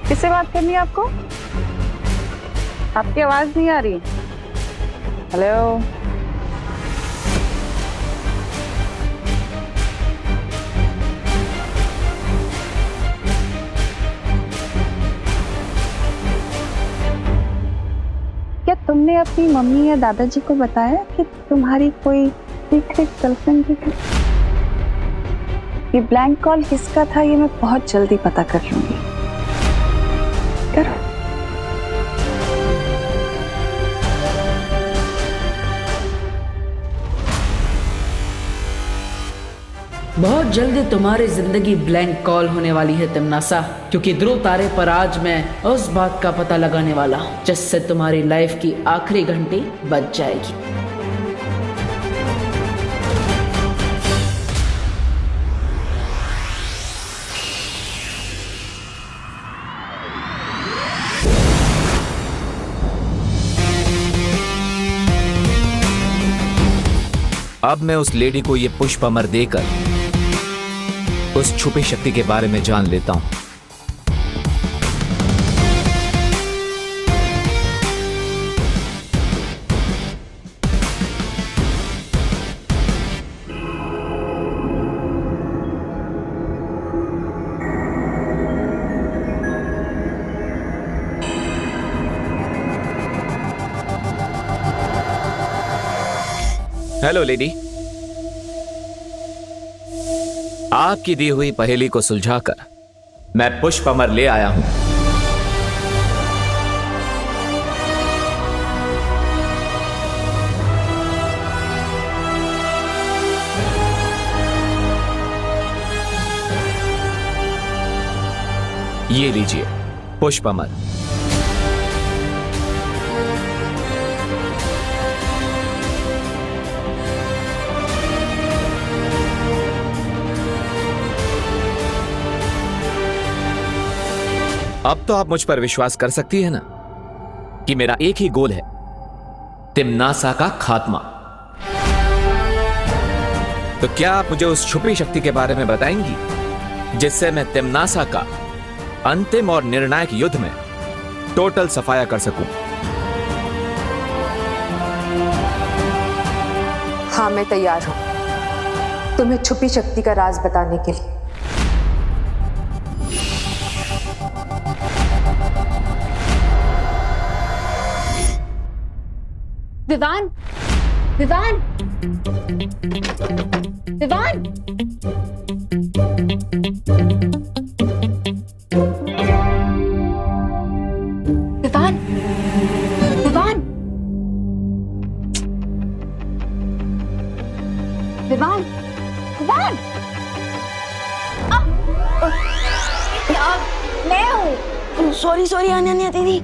किससे बात करनी है आपको? आपकी आवाज नहीं आ रही। हेलो? क्या तुमने अपनी मम्मी या दादाजी को बताया कि तुम्हारी कोई सीक्रेट गर्लफ्रेंड भी थी? ये ब्लैंक कॉल किसका था ये मैं बहुत जल्दी पता कर लूंगी। करो। बहुत जल्दी तुम्हारी जिंदगी ब्लैंक कॉल होने वाली है तिमनासा, क्योंकि ध्रुव तारे पर आज मैं उस बात का पता लगाने वाला हूँ जिससे तुम्हारी लाइफ की आखिरी घंटी बज जाएगी। अब मैं उस लेडी को ये पुष्प अमर देकर उस छुपी शक्ति के बारे में जान लेता हूं। हेलो लेडी, आपकी दी हुई पहेली को सुलझाकर मैं पुष्प अमर ले आया हूं। ये लीजिए पुष्प अमर। अब तो आप मुझ पर विश्वास कर सकती है ना कि मेरा एक ही गोल है, तिमनासा का खात्मा। तो क्या आप मुझे उस छुपी शक्ति के बारे में बताएंगी जिससे मैं तिम्नासा का अंतिम और निर्णायक युद्ध में टोटल सफाया कर सकूं? हाँ, मैं तैयार हूं तुम्हें छुपी शक्ति का राज बताने के लिए। विवान, विवान, विवान, विवान, विवान, विवान, विवान, मैं हूँ। सॉरी सॉरी अनन्या दीदी।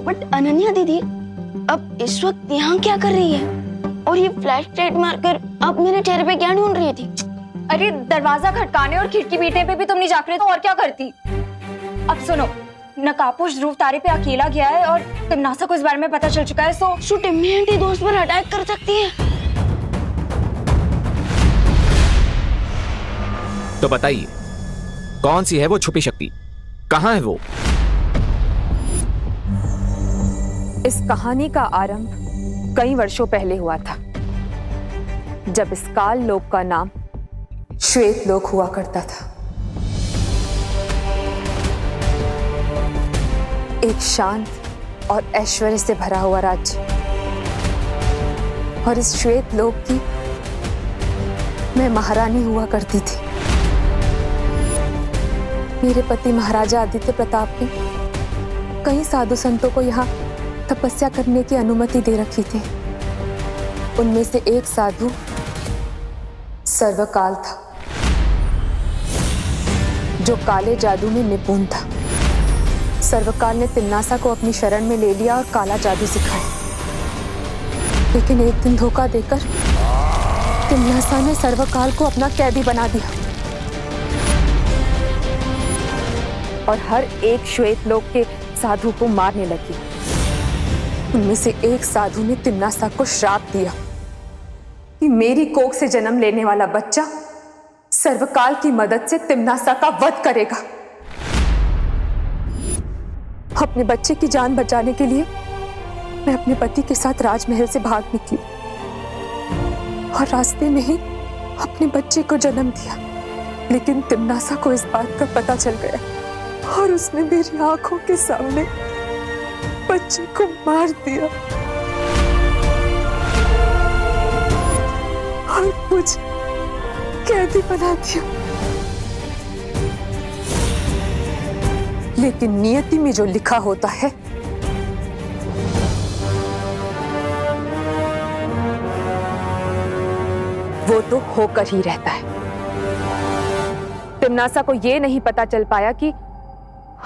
बट अनन्या दीदी अब इस वक्त यहाँ क्या कर रही है? और ये फ्लैश लाइट मारकर अब मेरे चेहरे पे क्या ढूंढ रही थी? अरे दरवाजा खटकाने और खिड़की पीटने पे भी तुम नहीं जाग रहे तो और क्या करती? अब सुनो, नकाबपोश ध्रुव तारे पे अकेला गया है और तिम्नासा को इस बारे में पता चल चुका है। सो टिम्मी आंटी दोस्त पर अटैक कर सकती है। तो बताइए, कौन सी है वो छुपी शक्ति? कहां है वो? इस कहानी का आरंभ कई वर्षों पहले हुआ था, जब इस काल लोक का नाम श्वेत लोक हुआ करता था। एक शांत और ऐश्वर्य से भरा हुआ राज्य। और इस श्वेत लोक की मैं महारानी हुआ करती थी। मेरे पति महाराजा आदित्य प्रताप ने कई साधु संतों को यहाँ तपस्या करने की अनुमति दे रखी थी। उनमें से एक साधु सर्वकाल था, जो काले जादू में निपुण था। सर्वकाल ने तिम्नासा को अपनी शरण में ले लिया और काला जादू सिखाया। लेकिन एक दिन धोखा देकर तिम्नासा ने सर्वकाल को अपना कैदी बना दिया और हर एक श्वेत लोक के साधु को मारने लगी। उनमें से एक साधु ने तिम्नासा को श्राप दिया कि मेरी कोख से जन्म लेने वाला बच्चा सर्वकाल की मदद से तिम्नासा का वध करेगा। अपने बच्चे की जान बचाने के लिए मैं अपने पति के साथ राजमहल से भाग निकली और रास्ते में ही अपने बच्चे को जन्म दिया। लेकिन तिम्नासा को इस बात का पता चल गया और उसने मेरी आंखों के सामने बच्चे को मार दिया और मुझे कैदी बना दिया। लेकिन नियति में जो लिखा होता है वो तो होकर ही रहता है। तिम्नासा को यह नहीं पता चल पाया कि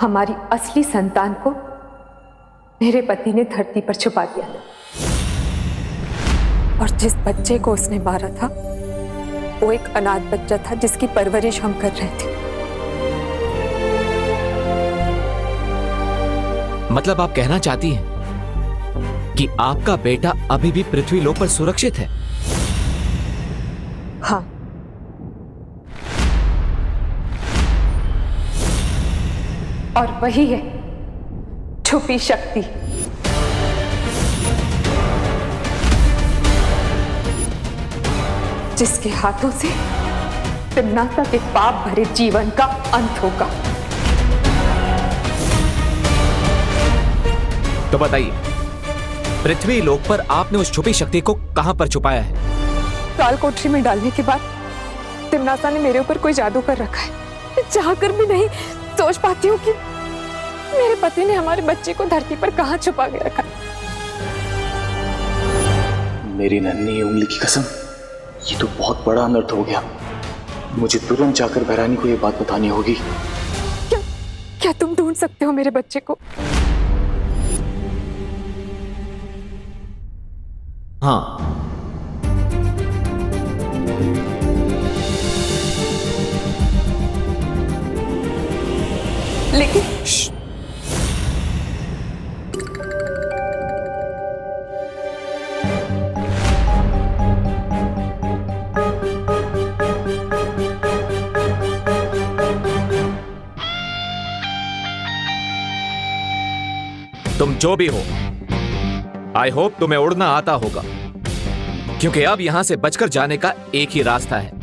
हमारी असली संतान को मेरे पति ने धरती पर छुपा दिया और जिस बच्चे को उसने मारा था वो एक अनाथ बच्चा था जिसकी परवरिश हम कर रहे थे। मतलब आप कहना चाहती हैं कि आपका बेटा अभी भी पृथ्वी लोक पर सुरक्षित है? हाँ, और वही है छुपी शक्ति। जिसके हाथों से तिम्नासा के पाप भरे जीवन का अंत होगा। तो बताइए, पृथ्वी लोक पर आपने उस छुपी शक्ति को कहां पर छुपाया है? काल कोठरी में डालने के बाद तिम्नासा ने मेरे ऊपर कोई जादू कर रखा है। मैं चाहकर भी नहीं सोच पाती हूँ कि मेरे पति ने हमारे बच्चे को धरती पर कहां छुपा के रखा। मेरी नन्ही उंगली की कसम, ये तो बहुत बड़ा अनर्थ हो गया। मुझे तुरंत जाकर भैरानी को ये बात बतानी होगी। क्या तुम ढूंढ सकते हो मेरे बच्चे को? हाँ, लेकिन जो भी हो, आई होप तुम्हें उड़ना आता होगा, क्योंकि अब यहां से बचकर जाने का एक ही रास्ता है।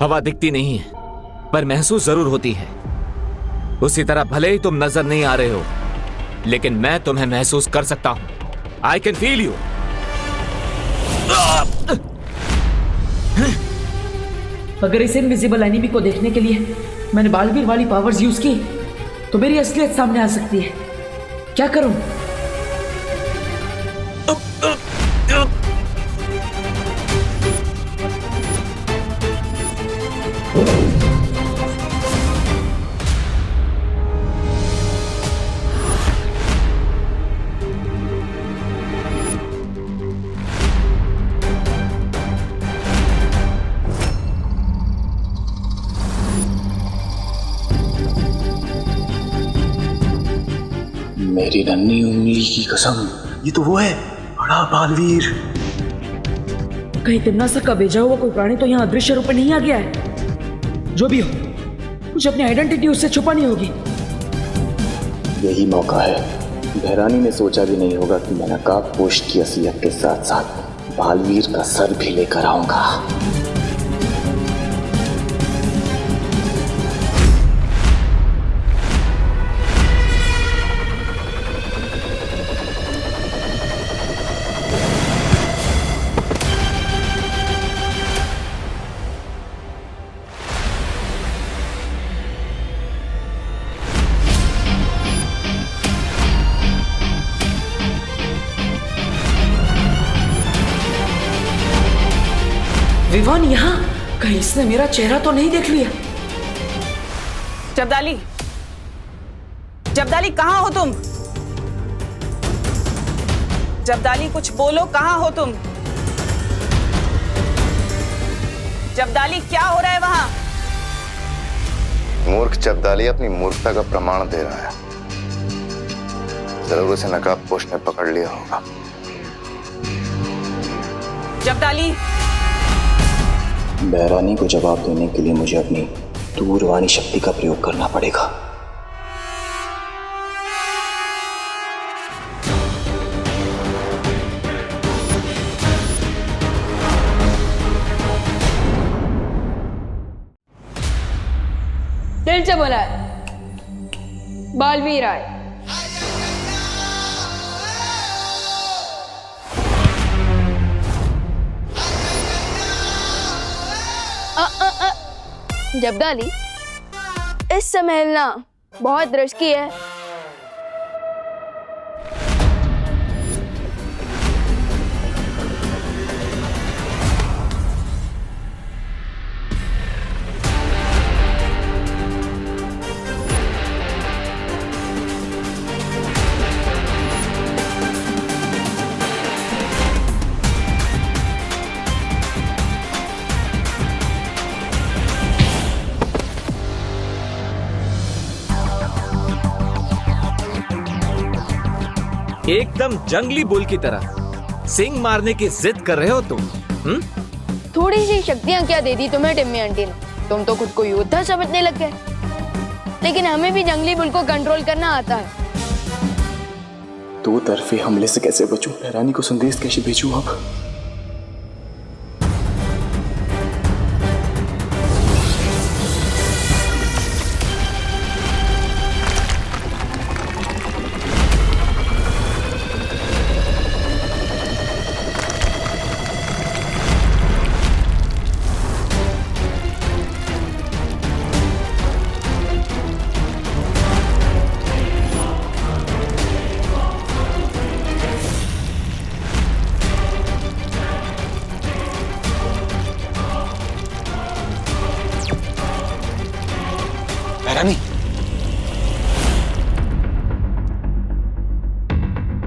हवा दिखती नहीं है, पर महसूस जरूर होती है। उसी तरह भले ही तुम नजर नहीं आ रहे हो, लेकिन मैं तुम्हें महसूस कर सकता हूं। I can feel you. अगर इस इनविजिबल एनिमी को देखने के लिए मैंने बालवीर वाली पावर्स यूज की, तो मेरी असलियत सामने आ सकती है। क्या करूं? मेरी नन्ही उंगली की कसम, ये तो वो है, बड़ा बालवीर। कहीं तिम्नासा का भेजा हुआ कोई प्राणी तो यहाँ अदृश्य रूप में नहीं आ गया है? जो भी हो, मुझे अपनी आइडेंटिटी उससे छुपानी होगी। यही मौका है। बहरानी ने सोचा भी नहीं होगा कि मैं नकाबपोश की असलियत के साथ साथ बालवीर का सर भी लेकर आऊंगा। विवान यहाँ? कहीं इसने मेरा चेहरा तो नहीं देख लिया? जब्दाली, जब्दाली कहाँ हो तुम? जब्दाली कुछ बोलो, कहाँ हो तुम? जब्दाली क्या हो रहा है वहां? मूर्ख जब्दाली अपनी मूर्खता का प्रमाण दे रहा है। जरूर उसे नकाबपोश ने पकड़ लिया होगा। जब्दाली, बहरानी को जवाब देने के लिए मुझे अपनी दूरवाणी शक्ति का प्रयोग करना पड़ेगा। दिल से बोला है, बालवीर आए। जब्दाली, इस समय हिलना बहुत रिस्की है। एकदम जंगली बुल की तरह सिंग मारने की जिद कर रहे हो तुम? थोड़ी सी शक्तियां क्या दे दी तुम्हें टिम्मी आंटी ने? तुम तो खुद को योद्धा समझने लग गए, लेकिन हमें भी जंगली बुल को कंट्रोल करना आता है। दो तरफे हमले से कैसे बचूं? बहरानी को संदेश कैसे भेजूं अब?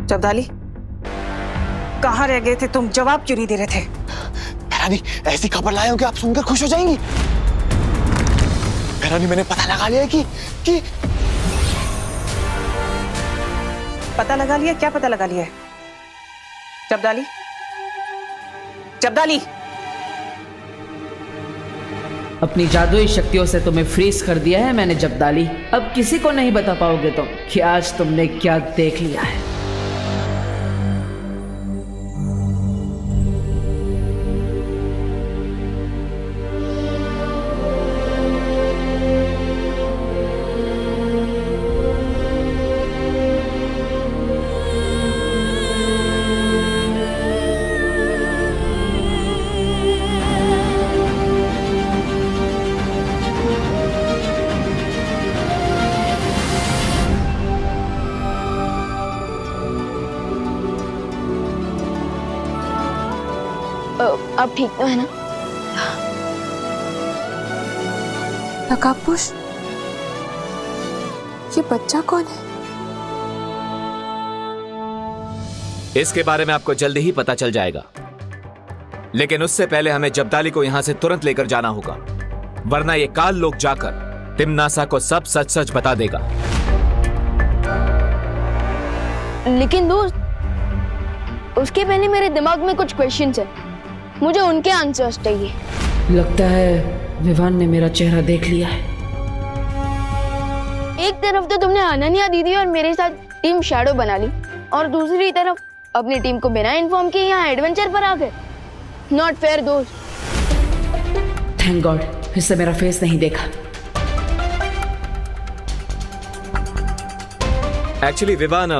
जब्दाली, कहाँ रह गए थे तुम? जवाब क्यों नहीं दे रहे थे? बहरानी, ऐसी खबर लाए हो कि आप सुनकर खुश हो जाएंगी। बहरानी, मैंने पता लगा लिया कि पता लगा लिया? क्या पता लगा लिया है? जब्दाली, जब्दाली, अपनी जादुई शक्तियों से तुम्हें फ्रीज कर दिया है मैंने जब्दाली। अब किसी को नहीं बता पाओगे तुम कि आज तुमने क्या देख लिया है। आप ठीक तो है ना? नकाबपोश, ये बच्चा कौन है? इसके बारे में आपको जल्दी ही पता चल जाएगा, लेकिन उससे पहले हमें जब्दाली को यहां से तुरंत लेकर जाना होगा, वरना ये काल लोग जाकर तिम्नासा को सब सच सच बता देगा। लेकिन दोस्त, उसके पहले मेरे दिमाग में कुछ क्वेश्चंस है, मुझे उनके आंसर्स चाहिए। लगता है विवान ने मेरा चेहरा देख लिया है। एक तरफ तो तुमने अनन्या दीदी और मेरे साथ टीम शैडो बना ली, और दूसरी तरफ अपनी टीम को बिना इन्फॉर्म किए यहाँ एडवेंचर पर आ गए। नॉट फेयर दोस्त। थैंक गॉड इससे मेरा फेस नहीं देखा। एक्चुअली विवान,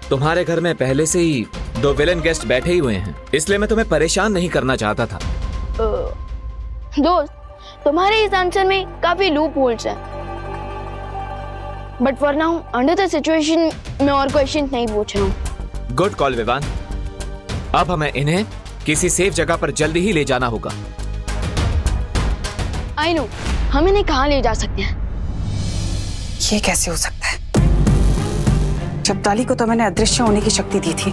तुम्हारे घर में पहले से ही 2 विलेन गेस्ट बैठे ही हुए हैं, इसलिए मैं तुम्हें परेशान नहीं करना चाहता था। दोस्त, तुम्हारे इस आंसर में काफी लूप होल्स हैं, but for now under the situation मैं और क्वेश्चन नहीं पूछ रहा हूँ। Good call Vivaan. अब हमें इन्हें किसी सेफ जगह पर जल्दी ही ले जाना होगा। आई नो, हम इन्हें कहाँ ले जा सकते हैं? ये कैसे हो सकता है? जब्दाली को तो मैंने अदृश्य होने की शक्ति दी थी,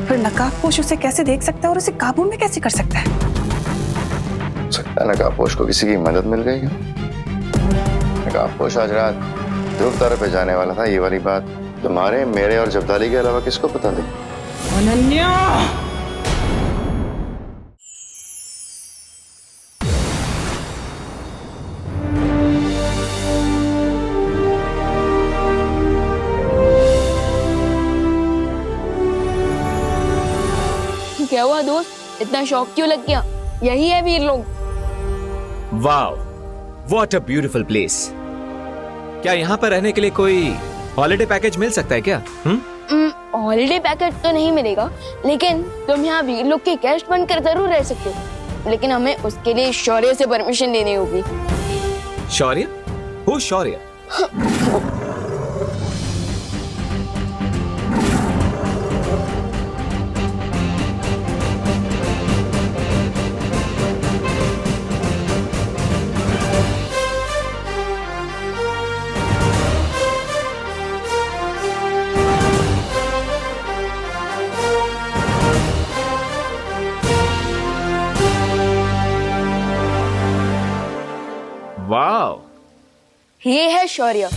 फिर नकाबपोश उसे कैसे देख सकता है और उसे काबू में कैसे कर सकता है? सकता है नकाबपोश को किसी की मदद मिल गई क्या? नकाबपोश आज रात ध्रुव तारे पे जाने वाला था। ये वाली बात तुम्हारे, मेरे और जब्दाली के अलावा किसको पता थी? अनन्या! क्या हुआ दोस्त, इतना शौक क्यों लग गया? यही है वीर लोग। Wow, what a beautiful place. क्या यहाँ पर रहने के लिए कोई हॉलिडे पैकेज मिल सकता है क्या? हॉलिडे पैकेज तो नहीं मिलेगा, लेकिन तुम यहाँ वीर लोग के गेस्ट बनकर जरूर रह सकते हो, लेकिन हमें उसके लिए शौर्य से परमिशन लेनी होगी। शौर्य? Who Shaurya? वाओ, ये है शौर्य,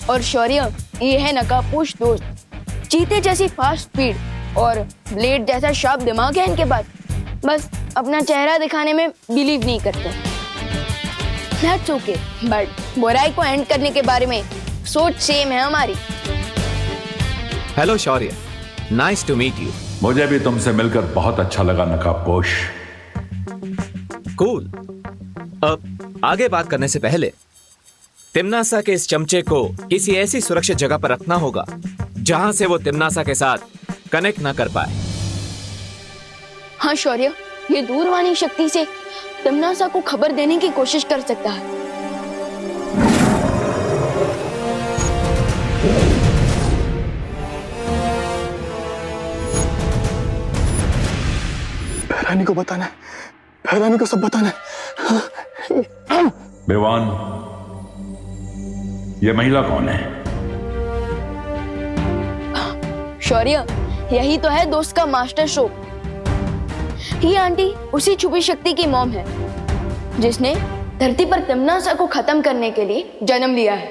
और शौर्य ये है नकाबपोश दोस्त। चीते जैसी फास्ट स्पीड और ब्लेड जैसा शार्प दिमाग है इनके पास, बस अपना चेहरा दिखाने में बिलीव नहीं करते। That's okay, बट बुराई को एंड करने के बारे में सोच सेम है हमारी। Hello Shaurya, nice to meet you. मुझे भी तुमसे मिलकर बहुत अच्छा लगा नकाबपोश। कूल। अब आगे बात करने से पहले तिम्नासा के इस चमचे को किसी ऐसी सुरक्षित जगह पर रखना होगा जहां से वो तिम्नासा के साथ कनेक्ट ना कर पाए। हाँ शौर्य, ये दूरवाणी शक्ति से तिम्नासा को खबर देने की कोशिश कर सकता है। बहरानी को बताना है, बहरानी को सब बताना है। बेवान, ये महिला कौन है? शौर्य, यही तो है दोस्त का मास्टर स्ट्रोक। ये आंटी उसी छुपी शक्ति की मॉम है जिसने धरती पर तिम्नासा को खत्म करने के लिए जन्म लिया है।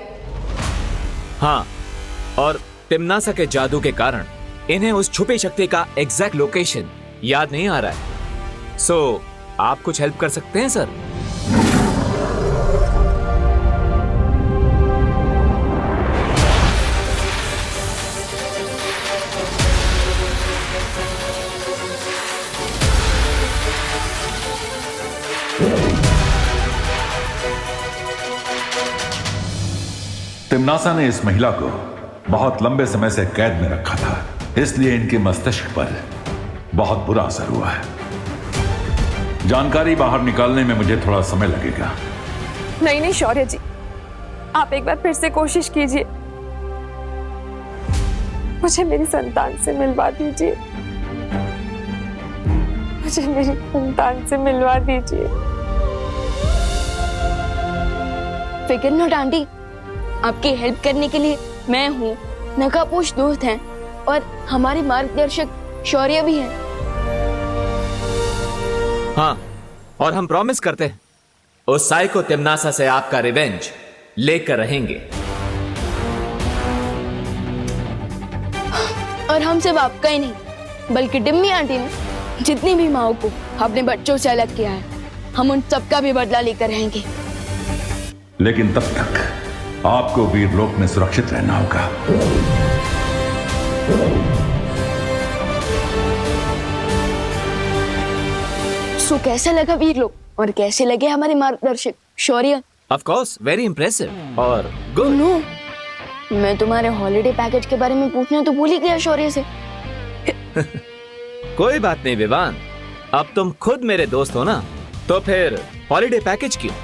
हाँ, और तिम्नासा के जादू के कारण इन्हें उस छुपी शक्ति का एग्जैक्ट लोकेशन याद नहीं आ रहा है। सो आप कुछ हेल्प कर सकते हैं सर? तिम्नासा ने इस महिला को बहुत लंबे समय से कैद में रखा था, इसलिए इनके मस्तिष्क पर बहुत बुरा असर हुआ है। जानकारी बाहर निकालने में मुझे थोड़ा समय लगेगा। नहीं नहीं शौर्य जी, आप एक बार फिर से कोशिश कीजिए, मुझे मेरी संतान से मिलवा दीजिए, मुझे मेरी संतान से मिलवा दीजिए। फिक्र नॉट आंटी, आपकी हेल्प करने के लिए मैं हूँ, नकाबपोश दोस्त हैं और हमारे मार्गदर्शक शौर्य भी हैं। हाँ, और हम प्रॉमिस करते हैं उस साइको तिम्नासा से आपका रिवेंज लेकर रहेंगे। और हम सिर्फ आपका ही नहीं बल्कि डिम्मी आंटी ने जितनी भी माओ को अपने बच्चों से अलग किया है, हम उन सबका भी बदला लेकर रहेंगे। लेकिन तब तक आपको वीरलोक में सुरक्षित रहना होगा। सो कैसा लगा वीरलोक और कैसे लगे हमारे मार्गदर्शक शौर्य? ऑफ कोर्स वेरी इंप्रेसिव और गुड। नो, मैं तुम्हारे हॉलिडे पैकेज के बारे में पूछना तो भूल ही गया शौर्य से। कोई बात नहीं विवान, अब तुम खुद मेरे दोस्त हो ना, तो फिर हॉलिडे पैकेज क्यों?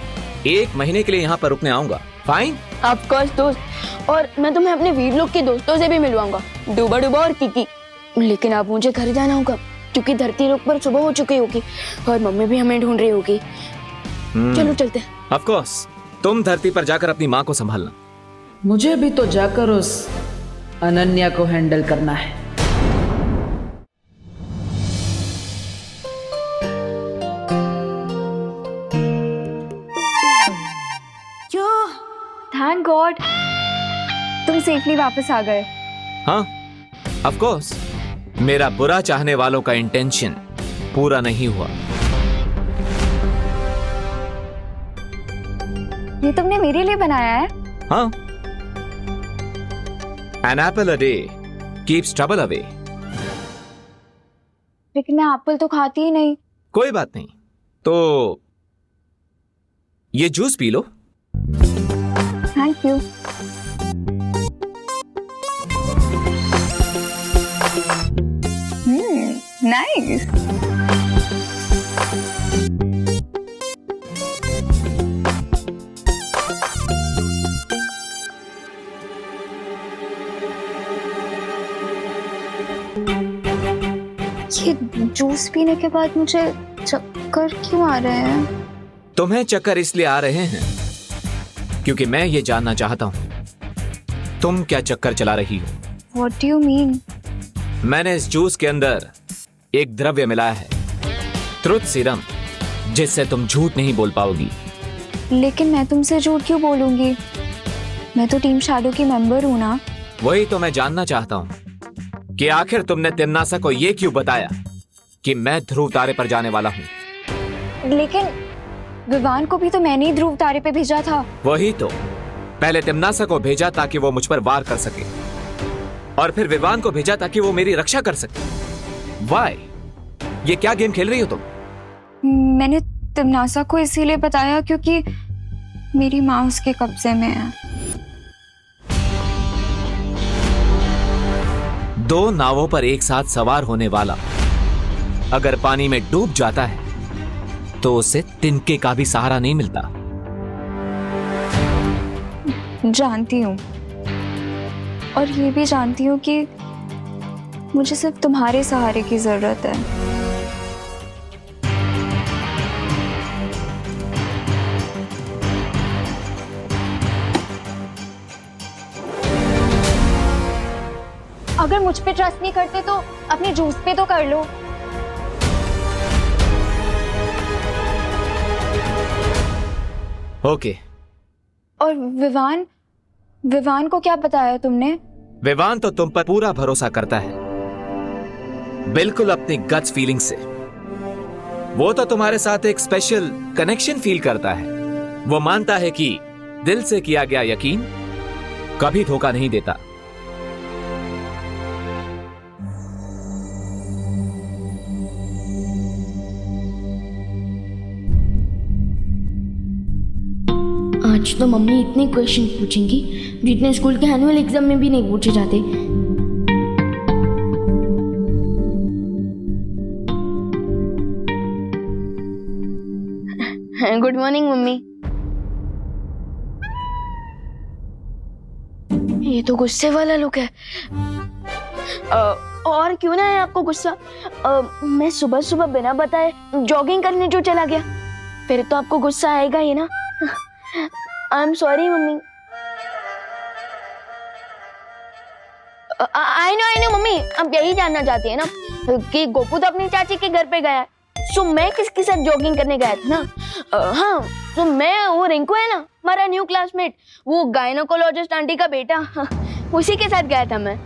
1 महीने के लिए यहाँ पर रुकने आऊंगा। फाइन? ऑफ कोर्स दोस्त, और मैं तुम्हें अपने वीरलोक के दोस्तों से भी मिलवाऊंगा, डूबा डूबा और किकी। लेकिन अब मुझे घर जाना होगा क्योंकि धरती लोक पर सुबह हो चुकी होगी और मम्मी भी हमें ढूंढ रही होगी। चलो चलते हैं। ऑफ कोर्स, तुम धरती पर जाकर अपनी माँ को संभालना। मुझे भी तो जाकर उस अनन्या को हैंडल करना है। थैंक गॉड तुम सेफली वापस आ गए। हाँ, ऑफ कोर्स, मेरा बुरा चाहने वालों का इंटेंशन पूरा नहीं हुआ। ये तुमने मेरे लिए बनाया है? हाँ, An apple a day keeps trouble away। लेकिन मैं एप्पल तो खाती ही नहीं। कोई बात नहीं, तो ये juice P low. Thank you. Nice. ये जूस पीने के बाद मुझे चक्कर क्यों आ रहे हैं? तुम्हें चक्कर इसलिए आ रहे हैं क्योंकि मैं ये जानना चाहता हूं तुम क्या चक्कर चला रही हो। What do you mean? मैंने इस जूस के अंदर एक द्रव्य मिलाया है, ट्रुथ सीरम, जिससे तुम झूठ नहीं बोल पाओगी। लेकिन मैं तुमसे झूठ क्यों बोलूंगी? मैं तो टीम शैडो की मेंबर हूं ना। वही तो मैं जानना चाहता हूं कि आखिर तुमने तिम्नासा को ये क्यों बताया कि मैं ध्रुव तारे पर जाने वाला हूं। लेकिन विवान को भी तो मैंने ही ध्रुव तारे पे भेजा था। वही तो, पहले तिम्नासा को भेजा ताकि वो मुझ पर वार कर सके, और फिर विवान को भेजा ताकि वो मेरी रक्षा कर सके। वाई? ये क्या गेम खेल रही हो तुम? मैंने तिम्नासा को इसीलिए बताया क्योंकि मेरी माँ उसके कब्जे में है। 2 नावों पर एक साथ सवार होने वाला अगर पानी में डूब जाता है तो उसे तिनके का भी सहारा नहीं मिलता। जानती हूँ, और ये भी जानती हूँ कि मुझे सिर्फ तुम्हारे सहारे की जरूरत है। अगर मुझ पे ट्रस्ट नहीं करते तो अपने जूस पे तो कर लो। ओके। और विवान को क्या बताया तुमने? विवान तो तुम पर पूरा भरोसा करता है, बिल्कुल अपनी गट्स फीलिंग से। वो तो तुम्हारे साथ एक स्पेशल कनेक्शन फील करता है। वो मानता है कि दिल से किया गया यकीन कभी धोखा नहीं देता। आज तो मम्मी इतने क्वेश्चन पूछेंगी जितने स्कूल के एनुअल एग्जाम में भी नहीं पूछे जाते। Good morning mummy. ये तो गुस्से वाला लुक है। और क्यों ना है आपको गुस्सा? मैं सुबह सुबह बिना बताए जॉगिंग करने जो चला गया, फिर तो आपको गुस्सा आएगा ही ना। I am sorry mummy. I know mummy, अब यही जानना चाहती है ना कि गोपू तो अपनी चाची के घर पे गया है, सो मैं किसके साथ जॉगिंग करने गया था ना। हाँ, तो मैं, वो रिंकू है ना हमारा न्यू क्लासमेट, वो गायनोकोलॉजिस्ट आंटी का बेटा, उसी के साथ गया था मैं।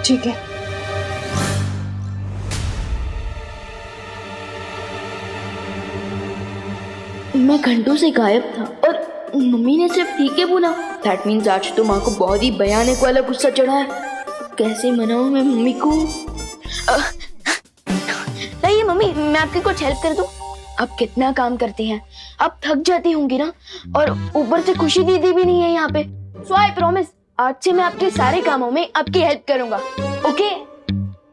ठीक है। मैं घंटों से गायब था और मम्मी ने सिर्फ ठीक है बोला। दैट मीन्स आज तो माँ को बहुत ही भयानक वाला गुस्सा चढ़ा है। कैसे मनाऊं मैं मम्मी को? नहीं मम्मी, मैं आपकी कुछ हेल्प कर दूं? आप कितना काम करती हैं, आप थक जाती होंगी ना, और ऊपर से खुशी दीदी भी नहीं है यहाँ पे। सो आई प्रॉमिस, आज से मैं आपके सारे कामों में आपकी हेल्प करूंगा। ओके?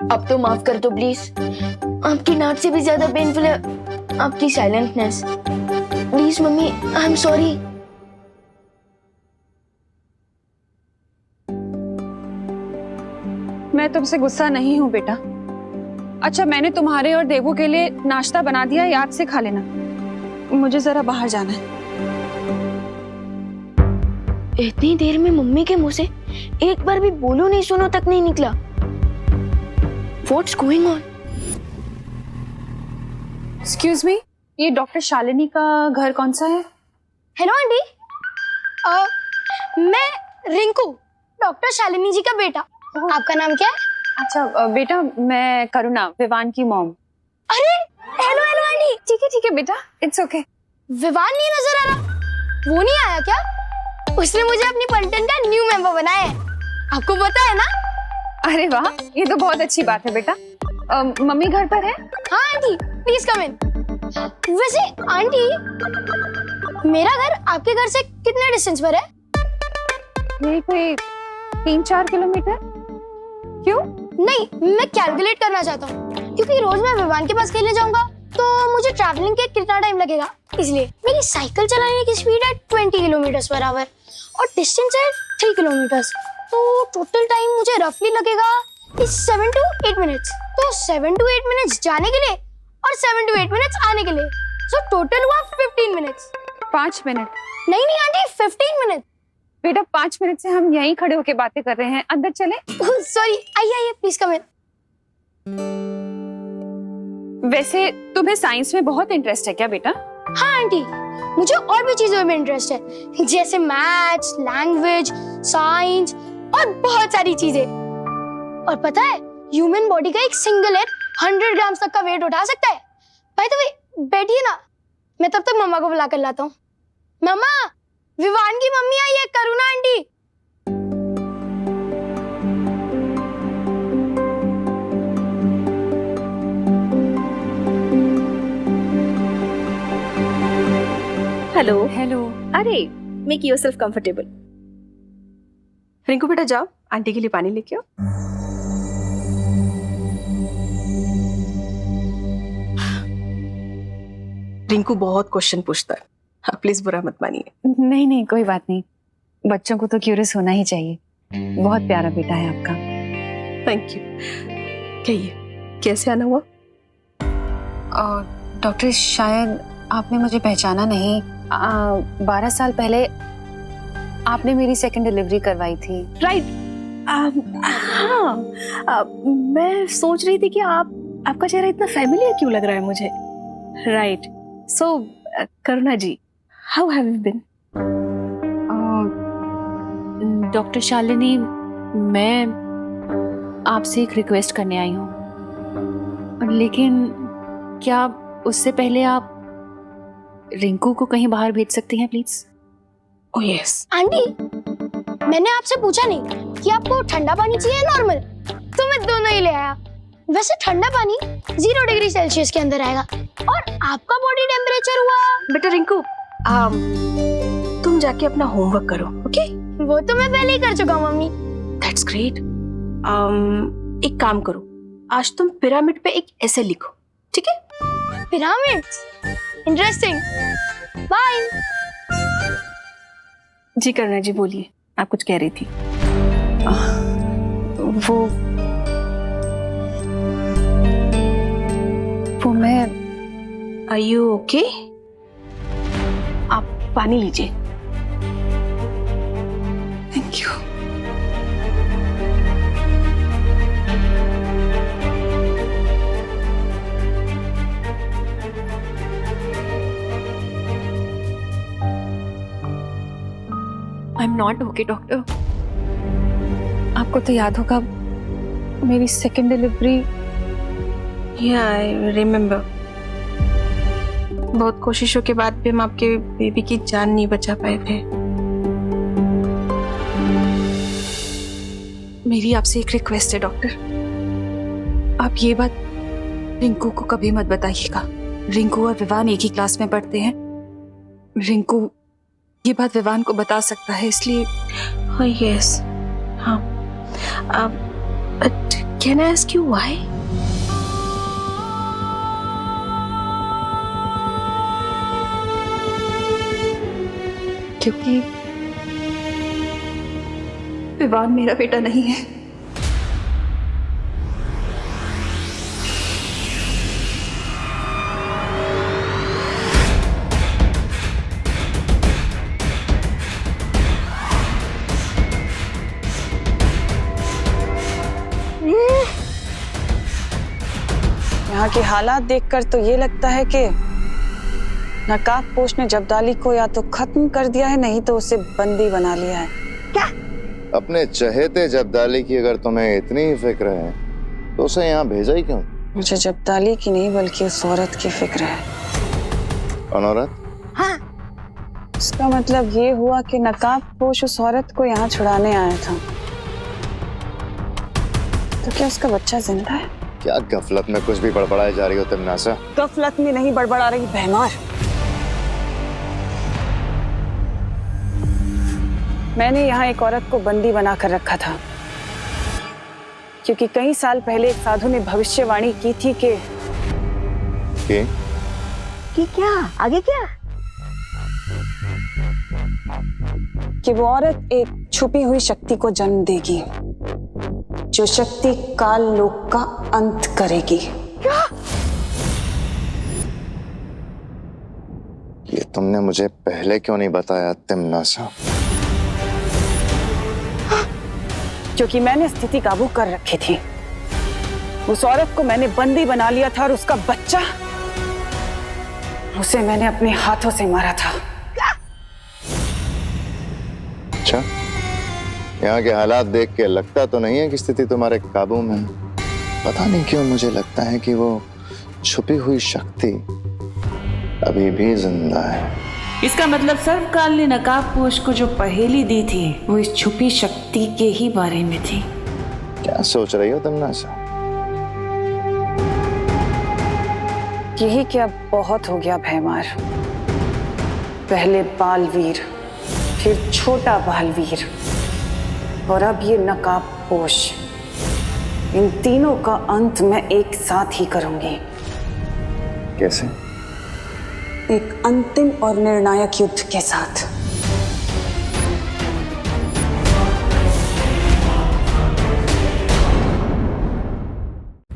अब तो माफ कर दो प्लीज। आपकी डांट से भी ज्यादा पेनफुल है आपकी silentness. Please mummy, I am sorry. मैं तुमसे गुस्सा नहीं हूँ बेटा। अच्छा, मैंने तुम्हारे और देवू के लिए नाश्ता बना दिया, याद से खा लेना। मुझे जरा बाहर जाना है। इतनी देर में मम्मी के मुंह से एक बार भी बोलो नहीं सुनो तक नहीं निकला। What's going on? Excuse me, ये डॉक्टर शालिनी का घर कौन सा है? हेलो आंटी, मैं रिंकू, डॉक्टर शालिनी जी का बेटा। आपका नाम क्या है? अच्छा बेटा, मैं करुणा, विवान की मॉम। अरे हेलो हेलो आंटी। ठीक है बेटा, इट्स ओके। विवान नहीं नजर आ रहा? वो नहीं आया क्या? उसने मुझे अपनी पलटन का न्यू मेंबर बनाया है, आपको पता है ना? अरे वाह, ये तो बहुत अच्छी बात है बेटा। मम्मी घर पर है? हाँ आंटी, प्लीज कम इन। वैसे आंटी, मेरा घर आपके घर से कितने डिस्टेंस पर है? ये कोई 3-4 किलोमीटर। क्यों? नहीं, मैं कैलकुलेट करना चाहता हूँ, क्योंकि रोज मैं विवान के पास खेलने जाऊंगा तो मुझे ट्रैवलिंग के कितना टाइम लगेगा, इसलिए मेरी साइकिल चलाने की स्पीड है 20 किलोमीटर पर आवर और डिस्टेंस है 3 किलोमीटर, तो टोटल टाइम मुझे रफली लगेगा 7 to 8 मिनट्स। तो 7 to 8 मिनट्स जाने के लिए और 7 to 8 मिनट्स आने के लिए, सो टोटल हुआ 15 मिनट्स। 5 मिनट? नहीं आंटी, 15 मिनट। बेटा 5 मिनट से हम यहीं खड़े होके बातें कर रहे हैं, अंदर चले? सॉरी, आइए प्लीज कम इन। वैसे तुम्हें साइंस में बहुत इंटरेस्ट है क्या बेटा? हाँ आंटी, मुझे और भी चीजों में इंटरेस्ट है, जैसे मैथ्स, लैंग्वेज, साइंस और बहुत सारी चीजें। और पता है, ह्यूमन बॉडी का एक सिंगल एग 100 ग्राम तक का वेट उठा सकता है। बाय द वे, बैठिए ना, मैं तब तक मम्मा को बुला कर लाता हूँ। मम्मा, विवान की मम्मी आई है, करुणा आंटी। हेलो। हेलो। अरे, मेक योरसेल्फ कंफर्टेबल। रिंकू बेटा जाओ, आंटी के लिए पानी लेके आओ। रिंकू बहुत क्वेश्चन पूछता है, आप प्लीज बुरा मत मानिए। नहीं, कोई बात नहीं। बच्चों को तो क्यूरियस होना ही चाहिए। बहुत प्यारा बेटा है आपका। Thank you. कहिए, कैसे आना हुआ? डॉक्टर, शायद आपने मुझे पहचाना नहीं। 12 साल पहले आपने मेरी सेकंड डिलीवरी करवाई थी। राइट। हाँ, मैं सोच रही थी कि आपका चेहरा इतना फैमिलियर क्यों लग रहा है मुझे। Right. So Karuna ji, how have you been? Doctor Shalini, मैं आपसे एक रिक्वेस्ट करने आई हूँ, लेकिन क्या उससे पहले आप रिंकू को कहीं बाहर भेज सकती हैं प्लीज? Oh yes. आंटी, मैंने आपसे पूछा नहीं कि आपको ठंडा पानी चाहिए नॉर्मल, तो मैं दोनों ही ले आया। वैसे ठंडा पानी 0 डिग्री सेल्सियस के अंदर आएगा और आपका बॉडी टेम्परेचर हुआ। बेटा रिंकू, तुम जाके अपना होमवर्क करो, ओके? वो तो मैं पहले ही कर चुका हूँ मम्मी। That's great. एक काम करो, आज तुम पिरामिड पे एक ऐसे लिखो, ठीक है? Pyramids, interesting. बाय। जी करुणा जी बोलिए, आप कुछ कह रही थी। वो मैं। Are you okay? आप पानी लीजिए। Thank you. I am not okay doctor. आपको तो याद होगा मेरी सेकंड डिलीवरी। या आई रिमेम्बर। बहुत कोशिशों के बाद भी हम आपके बेबी की जान नहीं बचा पाए थे। मेरी आपसे एक रिक्वेस्ट है डॉक्टर, आप ये बात रिंकू को कभी मत बताइएगा। रिंकू और विवान एक ही क्लास में पढ़ते हैं। रिंकू ये बात विवान को बता सकता है, इसलिए। हाँ यस, हाँ। Can I ask you why? क्योंकि विवान मेरा बेटा नहीं है। यहाँ की हालात देखकर तो ये लगता है कि नकाबपोश ने जब्दाली को या तो खत्म कर दिया है, नहीं तो उसे बंदी बना लिया है। क्या? अपने चहेते जब्दाली की अगर तुम्हें इतनी ही फिक्र है तो उसे यहाँ भेजा ही क्यों? मुझे जब्दाली की नहीं बल्कि उस औरत की फिक्र है। कौन औरत? हाँ। इसका मतलब ये हुआ कि नकाबपोश उस औरत को यहाँ छुड़ाने आया था। तो क्या उसका बच्चा जिंदा है? क्या गफलत में कुछ भी बड़बड़ाए जा रही हो तिमनासा? गफलत में नहीं बड़बड़ा रही भैमार। मैंने यहाँ एक औरत को बंदी बनाकर रखा था क्योंकि कई साल पहले एक साधु ने भविष्यवाणी की थी कि क्या आगे क्या? कि वो औरत एक छुपी हुई शक्ति को जन्म देगी जो शक्ति काल लोक का अंत करेगी। क्या? ये तुमने मुझे पहले क्यों नहीं बताया तिमनासा? क्योंकि मैंने स्थिति काबू कर रखी थी। उस औरत को मैंने बंदी बना लिया था और उसका बच्चा, उसे मैंने अपने हाथों से मारा था। अच्छा, यहाँ के हालात देख के लगता तो नहीं है कि स्थिति तुम्हारे काबू में है। पता नहीं क्यों मुझे लगता है कि वो छुपी हुई शक्ति अभी भी जिंदा है। इसका मतलब सर्वकाल ने नकाबपोश को जो पहेली दी थी वो इस छुपी शक्ति के ही बारे में थी। क्या सोच रही हो तिमनासा? यही क्या बहुत हो गया भैमार। पहले बालवीर, फिर छोटा बालवीर और अब ये नकाबपोश। इन तीनों का अंत मैं एक साथ ही करूंगी। कैसे? एक अंतिम और निर्णायक युद्ध के साथ।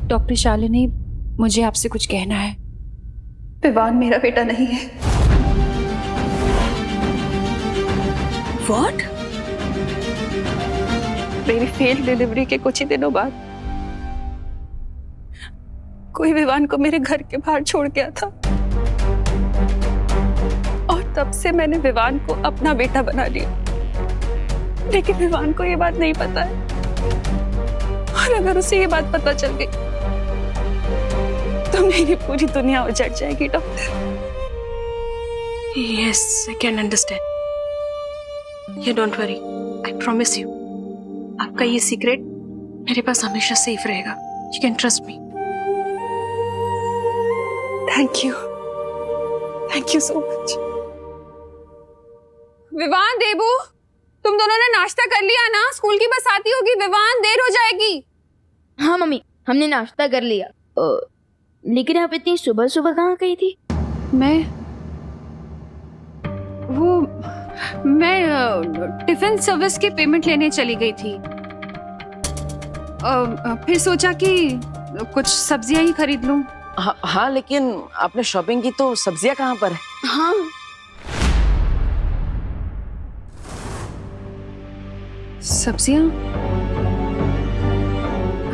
डॉक्टर शालिनी, मुझे आपसे कुछ कहना है। विवान मेरा बेटा नहीं है। What? मेरी फेल्ड डिलीवरी के कुछ ही दिनों बाद कोई विवान को मेरे घर के बाहर छोड़ गया था, और तब से मैंने विवान को अपना बेटा बना लिया। लेकिन विवान को ये बात नहीं पता है, और अगर उसे ये बात पता चल गई तो मेरी पूरी दुनिया उजड़ जाएगी doctor. Yes, I can understand. You don't worry, I promise you. आपका ये सीक्रेट मेरे पास हमेशा सेफ रहेगा। You can trust me. Thank you. Thank you so much. Vivaan, देबू, तुम दोनों ने नाश्ता कर लिया ना? स्कूल की बस आती होगी, विवान, देर हो जाएगी। हाँ मम्मी, हमने नाश्ता कर लिया। लेकिन आप इतनी सुबह सुबह कहाँ गई थी? मैं टिफिन सर्विस की पेमेंट लेने चली गई थी। फिर सोचा कि कुछ सब्जियां ही खरीद लूं। हाँ, लेकिन आपने शॉपिंग की तो सब्जियां कहाँ पर है? हाँ, सब्जियां?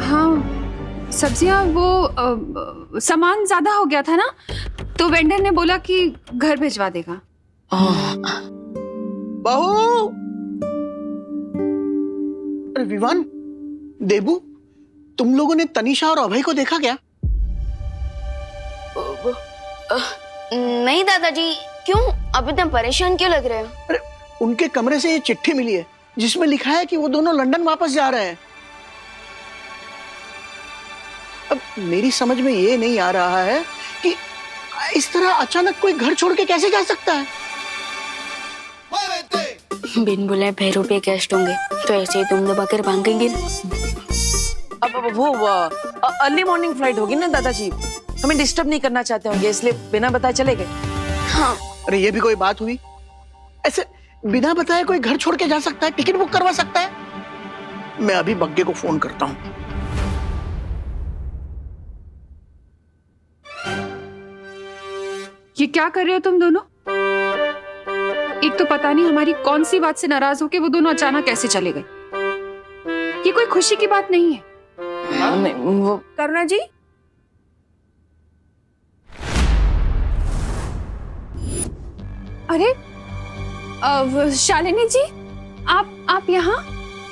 हाँ, सब्जियां, वो सामान ज्यादा हो गया था ना, तो वेंडर ने बोला कि घर भिजवा देगा। बहू! अरे विवान, देबू, तुम लोगों ने तनीषा और अभय को देखा क्या? नहीं दादाजी, क्यों? आप इतना परेशान क्यों लग रहे हो? अरे उनके कमरे से ये चिट्ठी मिली है जिसमें लिखा है कि वो दोनों लंदन वापस जा रहे हैं। अब मेरी समझ में ये नहीं आ रहा है कि इस तरह अचानक कोई घर छोड़ के कैसे जा सकता है। बिन बुलाए भैरू पे गेस्ट होंगे तो ऐसे ही तुम दबा कर भागेंगे। अब वो अर्ली मॉर्निंग फ्लाइट होगी ना दादाजी, हमें डिस्टर्ब नहीं करना चाहते होंगे, इसलिए बिना बताए चले गए। हाँ। अरे ये भी कोई बात हुई? ऐसे बिना बताए कोई घर छोड़ के जा सकता है? टिकट बुक करवा सकता है? मैं अभी बग्गे को फोन करता हूँ। ये क्या कर रहे हो तुम दोनों? एक तो पता नहीं हमारी कौन सी बात से नाराज होके वो दोनों अचानक कैसे चले गए। ये कोई खुशी की बात नहीं है। नहीं, वो करुणा जी, अरे शालिनी जी, आप यहाँ?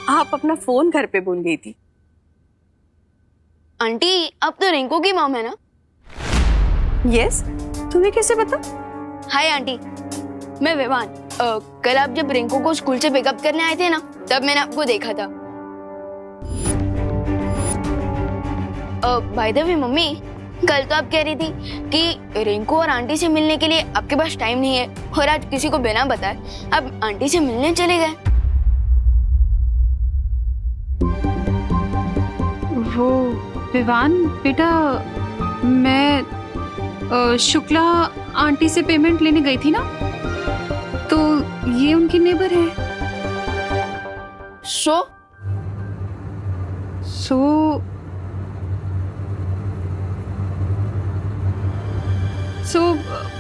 आप अपना फोन घर पे भूल गई थी। आंटी, आप तो रिंकू की मॉम है ना? यस, तुम्हें कैसे पता? हाय आंटी, मैं विवान। कल आप जब रिंकू को स्कूल से पिकअप करने आए थे ना, तब मैंने आपको देखा था। बाय द वे मम्मी, कल तो आप कह रही थी कि रिंकू और आंटी से मिलने के लिए आपके पास टाइम नहीं है, और आज किसी को बिना बताए आप आंटी से मिलने चले गए। वो विवान बेटा, मैं शुक्ला आंटी से पेमेंट लेने गई थी ना, तो ये उनकी नेबर है। सो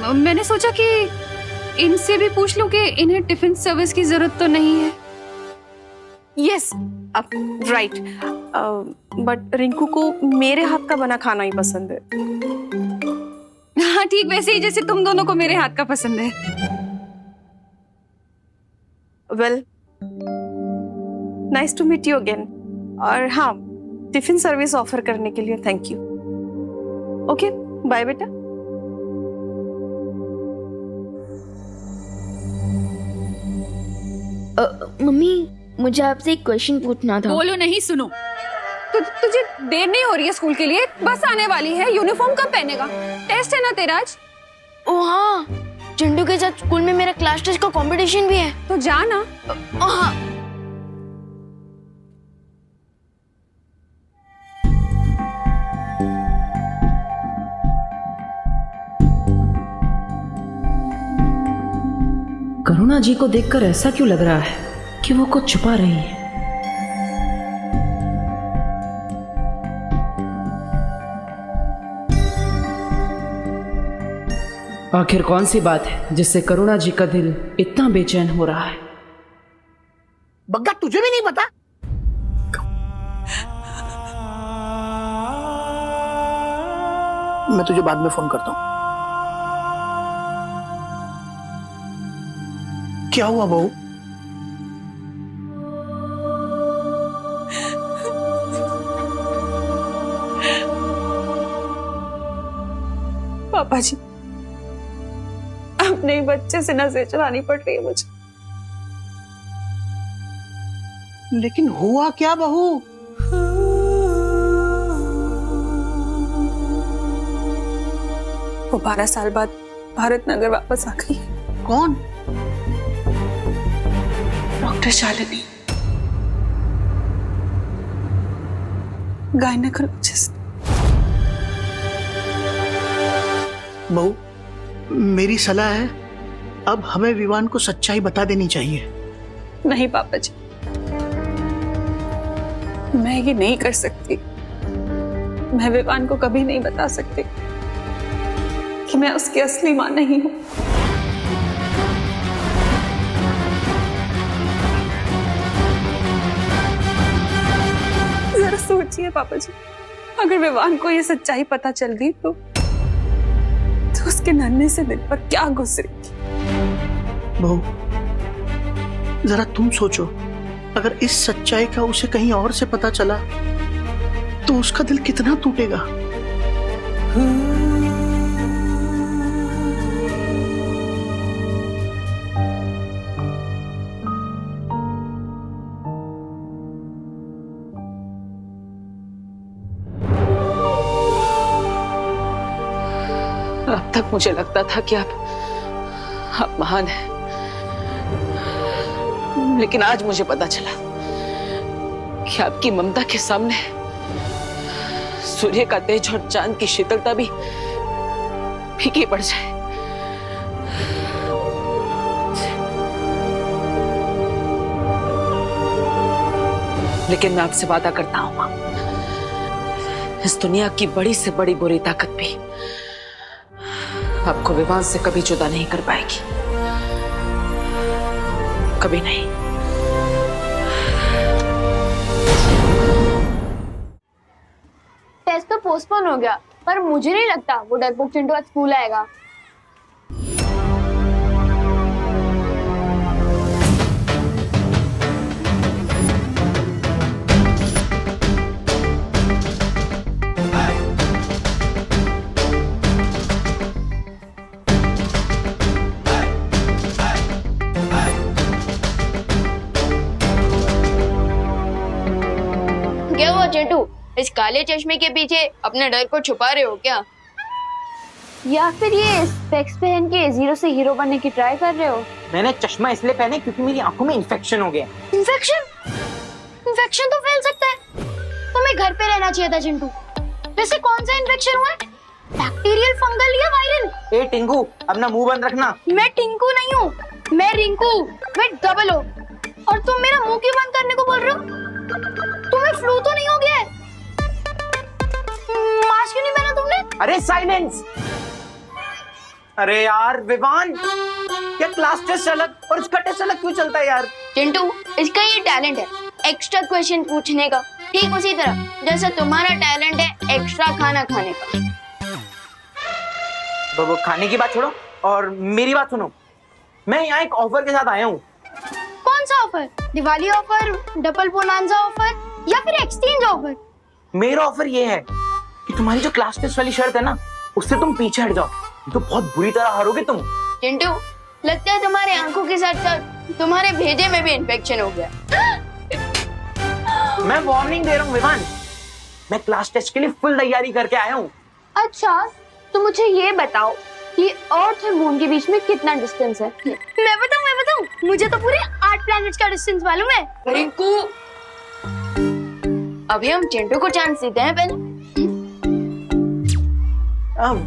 मैंने सोचा कि इनसे भी पूछ लूं कि इन्हें टिफिन सर्विस की जरूरत तो नहीं है। यस, अब राइट, बट रिंकू को मेरे हाथ का बना खाना ही पसंद है। हाँ, ठीक वैसे ही जैसे तुम दोनों को मेरे हाथ का पसंद है। Well, nice to meet you again. और हाँ, टिफिन सर्विस ऑफर करने के लिए थैंक यू। ओके, बाय बेटा। मम्मी, मुझे आपसे एक क्वेश्चन पूछना था। बोलो नहीं, सुनो। तुझे देर नहीं हो रही है स्कूल के लिए? बस आने वाली है। यूनिफॉर्म कब पहनेगा? टेस्ट है ना तेरा आज? ओ हाँ, चंडू के साथ स्कूल में मेरा क्लास टेस्ट का कंपटीशन भी है। तो जा ना। हाँ। करुणा जी को देखकर ऐसा क्यों लग रहा है कि वो कुछ छुपा रही है? आखिर कौन सी बात है जिससे करुणा जी का दिल इतना बेचैन हो रहा है? बग्गा, तुझे भी नहीं पता? मैं तुझे बाद में फोन करता हूँ। क्या हुआ बहू? पापा जी, अपने ही बच्चे से नजर चलानी पड़ रही है मुझे। लेकिन हुआ क्या बहू? वो 12 साल बाद भारत नगर वापस आ गई है। कौन? Doctor Shalini, gynaecologist. बहू, मेरी सलाह है, अब हमें विवान को सच्चाई बता देनी चाहिए। नहीं पापा जी, मैं ये नहीं कर सकती। मैं विवान को कभी नहीं बता सकती कि मैं उसकी असली मां नहीं हूं। जरा सोचिए पापा जी, अगर विवान को ये सच्चाई पता चल गई तो उसके नन्हे से दिल पर क्या गुजरेगी। बहू, जरा तुम सोचो, अगर इस सच्चाई का उसे कहीं और से पता चला तो उसका दिल कितना टूटेगा। अब तक मुझे लगता था कि आप महान हैं, लेकिन आज मुझे पता चला कि आपकी ममता के सामने सूर्य का तेज और चांद की शीतलता भी फीकी पड़ जाए। लेकिन मैं आपसे वादा करता हूं मां, इस दुनिया की बड़ी से बड़ी बुरी ताकत भी आपको विवान से कभी जुदा नहीं कर पाएगी, कभी नहीं। टेस्ट तो पोस्टपोन हो गया, पर मुझे नहीं लगता वो डरपोक चिंटू आज स्कूल आएगा। क्या हुआ चिंटू, इस काले चश्मे के पीछे अपने डर को छुपा रहे हो क्या? या फिर ये स्पेक्स पहन के जीरो से हीरो बनने की ट्राई कर रहे हो? मैंने चश्मा इसलिए पहने क्योंकि मेरी आंखों में इन्फेक्शन हो गया। इन्फेक्शन? इन्फेक्शन तो फैल सकता है, तुम्हें घर पे रहना चाहिए था चिंटू। वैसे कौन सा इन्फेक्शन हुआ है? बैक्टीरियल, फंगल या वायरल? ए टिंकू, अपना मुंह बंद रखना। मैं टिंकू नहीं हूँ, मैं रिंकू, मैं डबल ओ। और तुम मेरा मुंह क्यों बंद करने को बोल रहे हो? तुम्हें फ्लू तो नहीं हो गया है? मास्क क्यों नहीं पहना तुमने? अरे साइलेंस! अरे यार विवान, क्या क्लास टेस्ट अलग और इसका टेस्ट अलग क्यों चलता है यार? चिंटू, इसका ये टैलेंट है एक्स्ट्रा क्वेश्चन पूछने का, ठीक उसी तरह जैसे तुम्हारा टैलेंट है एक्स्ट्रा खाना खाने का। वो खाने की बात छोड़ो और मेरी बात सुनो। मैं यहाँ एक ऑफर के साथ आया हूँ। कौन सा offer? Diwali offer, double bonanza offer या फिर एक्सचेंज ऑफर? मेरा ऑफर ये है कि तुम्हारी जो क्लास टेस्ट वाली शर्त है ना, उससे तुम पीछे हट जाओ, तो बहुत बुरी तरह हारोगे तुम। चिंटू, लगता है तुम्हारे आंखों के साथ साथ तुम्हारे भेजे में भी इन्फेक्शन हो गया। मैं वार्निंग दे रहा हूँ विवान, मैं क्लास टेस्ट के लिए फुल तैयारी करके आया हूँ। अच्छा, तो मुझे ये बताओ कि अर्थ और मून के बीच में कितना डिस्टेंस है? मैं बताऊं, मुझे तो पूरे 8 प्लैनेट्स का डिस्टेंस मालूम है। रिंकू, अभी हम चिंटू को चांस देते हैं पहले।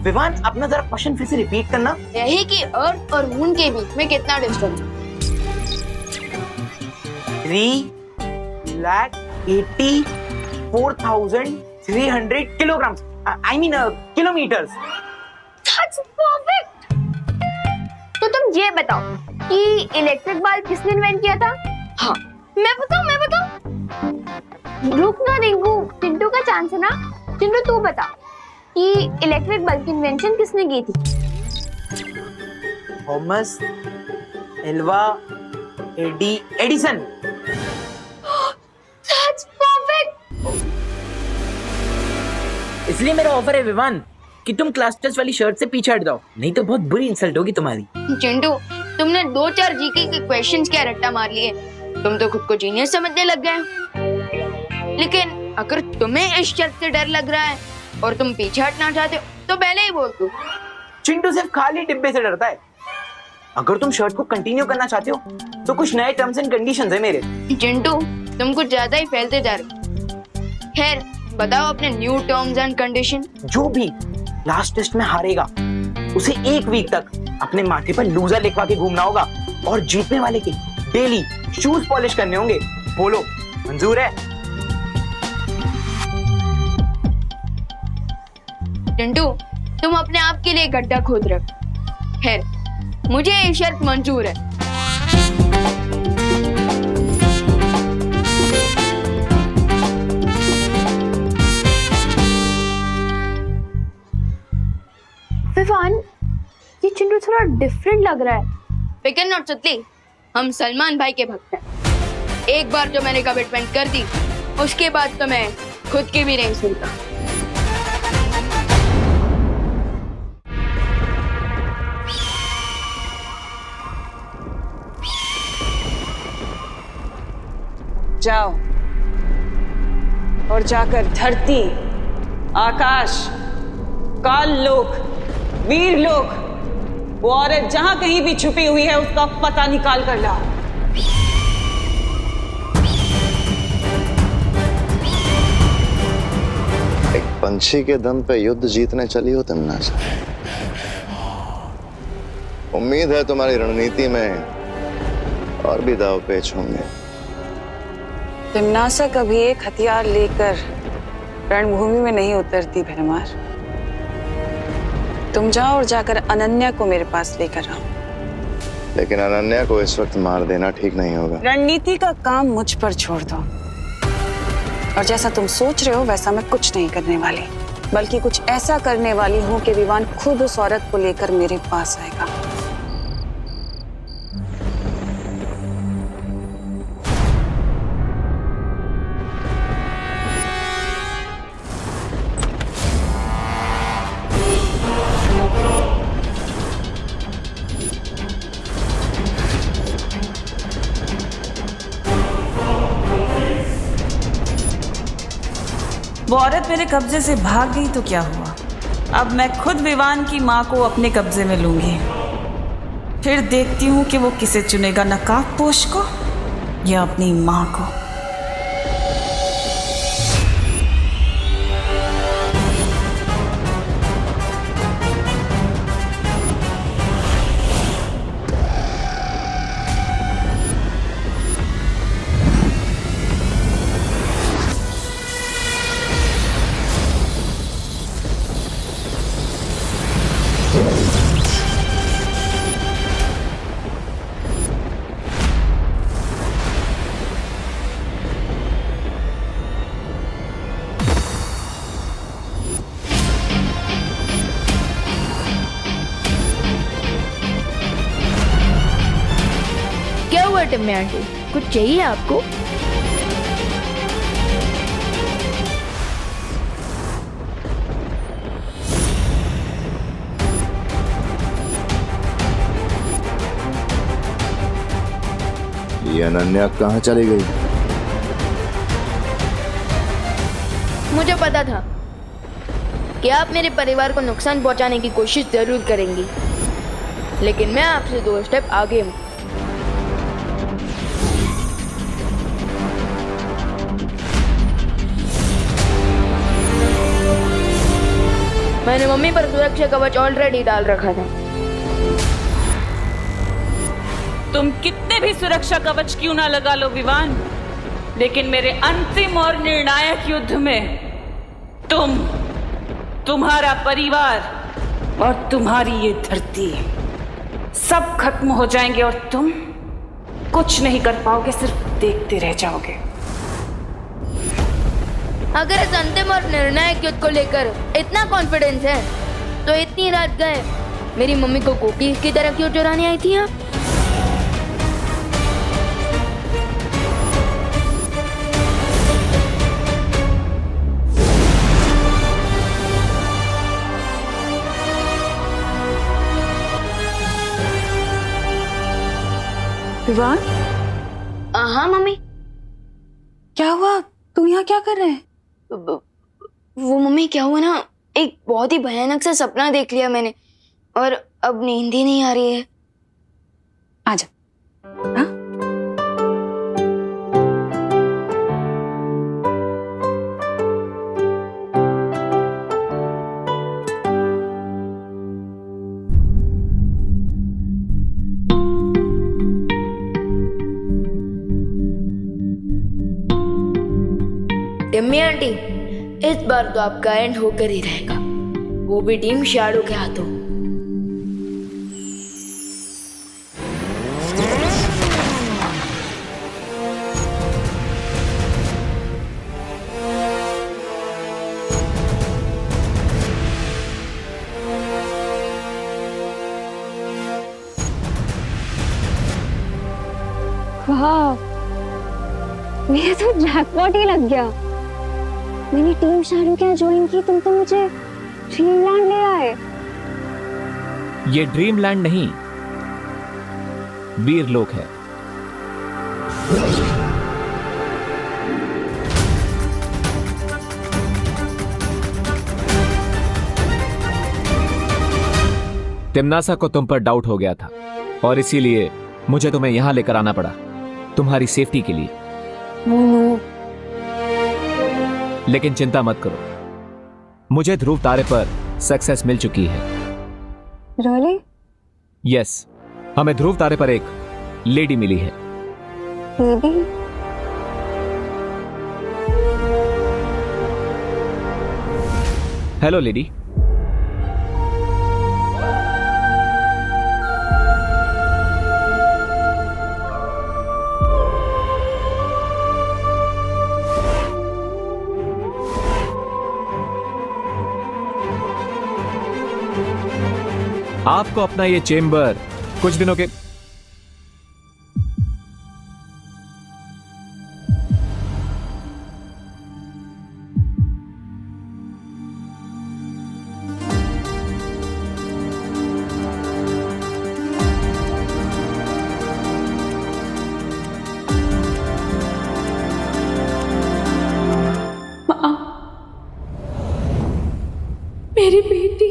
विवान, अपना जरा क्वेश्चन फिर से रिपीट करना। यही कि अर्थ और मून के बीच में कितना डिस्टेंस है? 3,84,300 kilogram, I mean kilometres. That's perfect. तो तुम ये बताओ कि इलेक्ट्रिक बल्ब किसने इन्वेंट किया था? हाँ, मैं बताऊं? रुक ना रिंकू, चिंटू का चांस है ना। चिंटू तू बता, कि इलेक्ट्रिक बल्ब की इन्वेंशन किसने की थी? Thomas Alva Edison. That's perfect. इसलिए मेरा ऑफर है विवान कि तुम क्लास टेस्ट वाली शर्ट से पीछे हट जाओ, नहीं तो बहुत बुरी इंसल्ट होगी तुम्हारी। चिंटू, तुमने 2-4 जीके के क्वेश्चंस क्या रट्टा मार लिए। तुम तो खुद को जीनियस समझने लग गए। लेकिन अगर तुम्हें इस शर्त से डर लग रहा है और तुम पीछे हटना चाहते हो तो पहले ही बोल दो। चिंटू सिर्फ खाली डिब्बे से डरता है। अगर तुम शर्ट को कंटिन्यू करना चाहते हो तो कुछ नए टर्म्स एंड कंडीशंस है मेरे। चिंटू, तुम कुछ ज्यादा ही फैलते जा रहे हो। खैर, बताओ अपने न्यू टर्म्स एंड कंडीशन। जो भी लास्ट टेस्ट में हारेगा उसे 1 वीक तक अपने माथे पर लूजर लिखवा के घूमना होगा और जीतने वाले के डेली शूज पॉलिश करने होंगे। बोलो, मंजूर है? चिंटू, तुम अपने आप के लिए गड्ढा खोद रहे हो। खैर, मुझे ये शर्त मंजूर है। विवान, ये चिंटू थोड़ा डिफरेंट लग रहा है। फिकर नॉट सुतली, हम सलमान भाई के भक्त हैं। एक बार जो मैंने कमिटमेंट कर दी उसके बाद तो मैं खुद की भी नहीं सुनता। जाओ और जाकर धरती, आकाश, काल लोक, वीर लोक, वो औरत जहां कहीं भी छुपी हुई है उसका पता निकाल कर लाओ। एक पंछी के दम पे युद्ध जीतने चली हो तिम्नासा। उम्मीद है तुम्हारी रणनीति में और भी दाव पेच होंगे। तिम्नासा कभी एक हथियार लेकर रणभूमि में नहीं उतरती भरमार। तुम जाओ और जाकर अनन्या को मेरे पास लेकर आओ। लेकिन अनन्या को इस वक्त मार देना ठीक नहीं होगा। रणनीति का काम मुझ पर छोड़ दो। और जैसा तुम सोच रहे हो वैसा मैं कुछ नहीं करने वाली, बल्कि कुछ ऐसा करने वाली हूँ कि विवान खुद उस औरत को लेकर मेरे पास आएगा। वो औरत मेरे कब्जे से भाग गई तो क्या हुआ? अब मैं खुद विवान की माँ को अपने कब्जे में लूंगी। फिर देखती हूँ कि वो किसे चुनेगा, नकाबपोश को या अपनी माँ को। टिम्मी आंटी, कुछ चाहिए आपको? ये अनन्या कहाँ चली गई? मुझे पता था कि आप मेरे परिवार को नुकसान पहुंचाने की कोशिश जरूर करेंगी, लेकिन मैं आपसे 2 स्टेप आगे हूं। मैंने मम्मी पर सुरक्षा कवच ऑलरेडी डाल रखा था। तुम कितने भी सुरक्षा कवच क्यों ना लगा लो विवान, लेकिन मेरे अंतिम और निर्णायक युद्ध में तुम, तुम्हारा परिवार और तुम्हारी ये धरती सब खत्म हो जाएंगे और तुम कुछ नहीं कर पाओगे, सिर्फ देखते रह जाओगे। अगर इस अंतिम और निर्णायक युद्ध को लेकर इतना कॉन्फिडेंस है तो इतनी रात गए मेरी मम्मी को कुकीज की तरह क्यों चुराने आई थी आप? विवान? हाँ मम्मी। क्या हुआ? तू यहाँ क्या कर रहे हैं? वो मम्मी क्या हुआ ना, एक बहुत ही भयानक सा सपना देख लिया मैंने और अब नींद ही नहीं आ रही है। आजा। हाँ? टिम्मी आंटी, इस बार तो आपका एंड होकर ही रहेगा, वो भी टीम शैडो के हाथों। वाह, मेरा तो जैकपॉट ही लग गया। मैंने टीम शैडो क्या ज्वाइन की, तुम तो मुझे ड्रीमलैंड ले आए। ये ड्रीमलैंड नहीं, वीरलोक है। तिम्नासा को तुम पर डाउट हो गया था और इसीलिए मुझे तुम्हें यहां लेकर आना पड़ा, तुम्हारी सेफ्टी के लिए। लेकिन चिंता मत करो, मुझे ध्रुव तारे पर सक्सेस मिल चुकी है। Really? यस, हमें ध्रुव तारे पर एक लेडी मिली है। लेडी? Hello lady. आपको अपना ये चेम्बर कुछ दिनों के माँ, मेरी बेटी।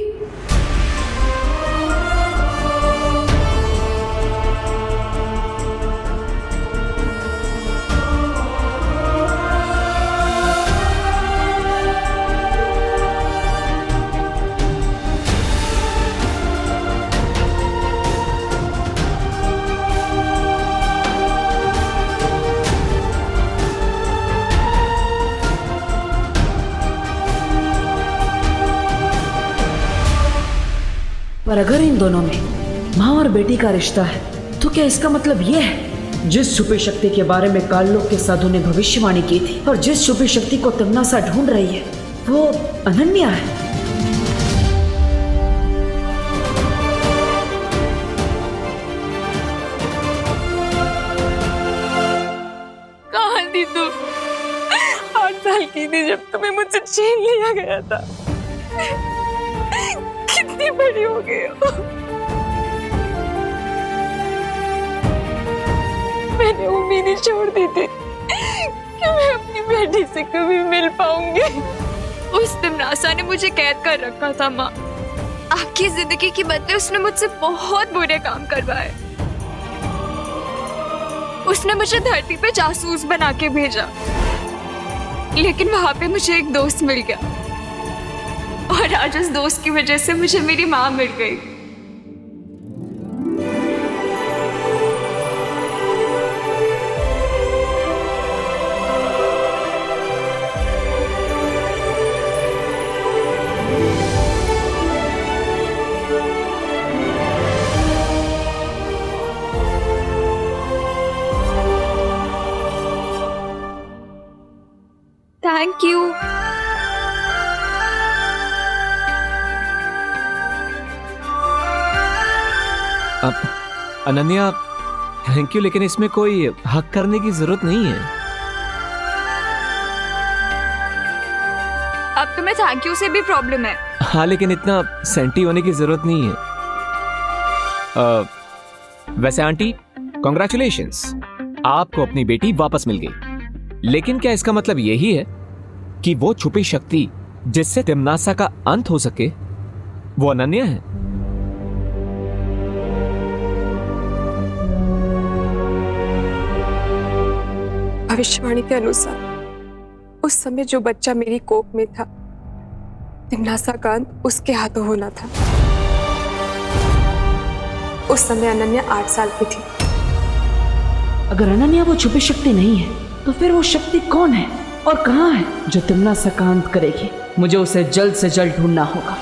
पर अगर इन दोनों में माँ और बेटी का रिश्ता है तो क्या इसका मतलब ये है जिस छुपी शक्ति के बारे में काललोक के साधु ने भविष्यवाणी की थी और जिस छुपी शक्ति को तिम्नासा ढूंढ रही है वो अनन्या है? कहाँ थी तू? 8 साल की थी जब तुम्हें मुझसे छीन लिया गया था। कितनी बड़ी हो गई हो। मैंने उम्मीद ही छोड़ दी थी कि मैं अपनी बेटी से कभी मिल पाऊंगी। उस तिम्नासा ने मुझे कैद कर रखा था माँ। आपकी जिंदगी के बदले उसने मुझसे बहुत बुरे काम करवाए। उसने मुझे धरती पे जासूस बना के भेजा, लेकिन वहां पे मुझे एक दोस्त मिल गया और आज उस दोस्त की वजह से मुझे मेरी माँ मिल गई। Thank you. अब अनन्या थैंक यू, लेकिन इसमें कोई हक करने की जरूरत नहीं है। अब तुम्हें थैंक यू से भी प्रॉब्लम है। हाँ, लेकिन इतना सेंटी होने की जरूरत नहीं है। वैसे आंटी, कॉन्ग्रेचुलेशंस, आपको अपनी बेटी वापस मिल गई। लेकिन क्या इसका मतलब यही है कि वो छुपी शक्ति जिससे तिम्नासा का अंत हो सके वो अनन्या है? भविष्यवाणी के अनुसार उस समय जो बच्चा मेरी कोख में था, तिम्नासा का अंत उसके हाथों होना था। उस समय अनन्या 8 साल की थी। अगर अनन्या वो छुपी शक्ति नहीं है तो फिर वो शक्ति कौन है और कहाँ है जो तिम्नासा का अंत करेगी? मुझे उसे जल्द से जल्द ढूंढना होगा।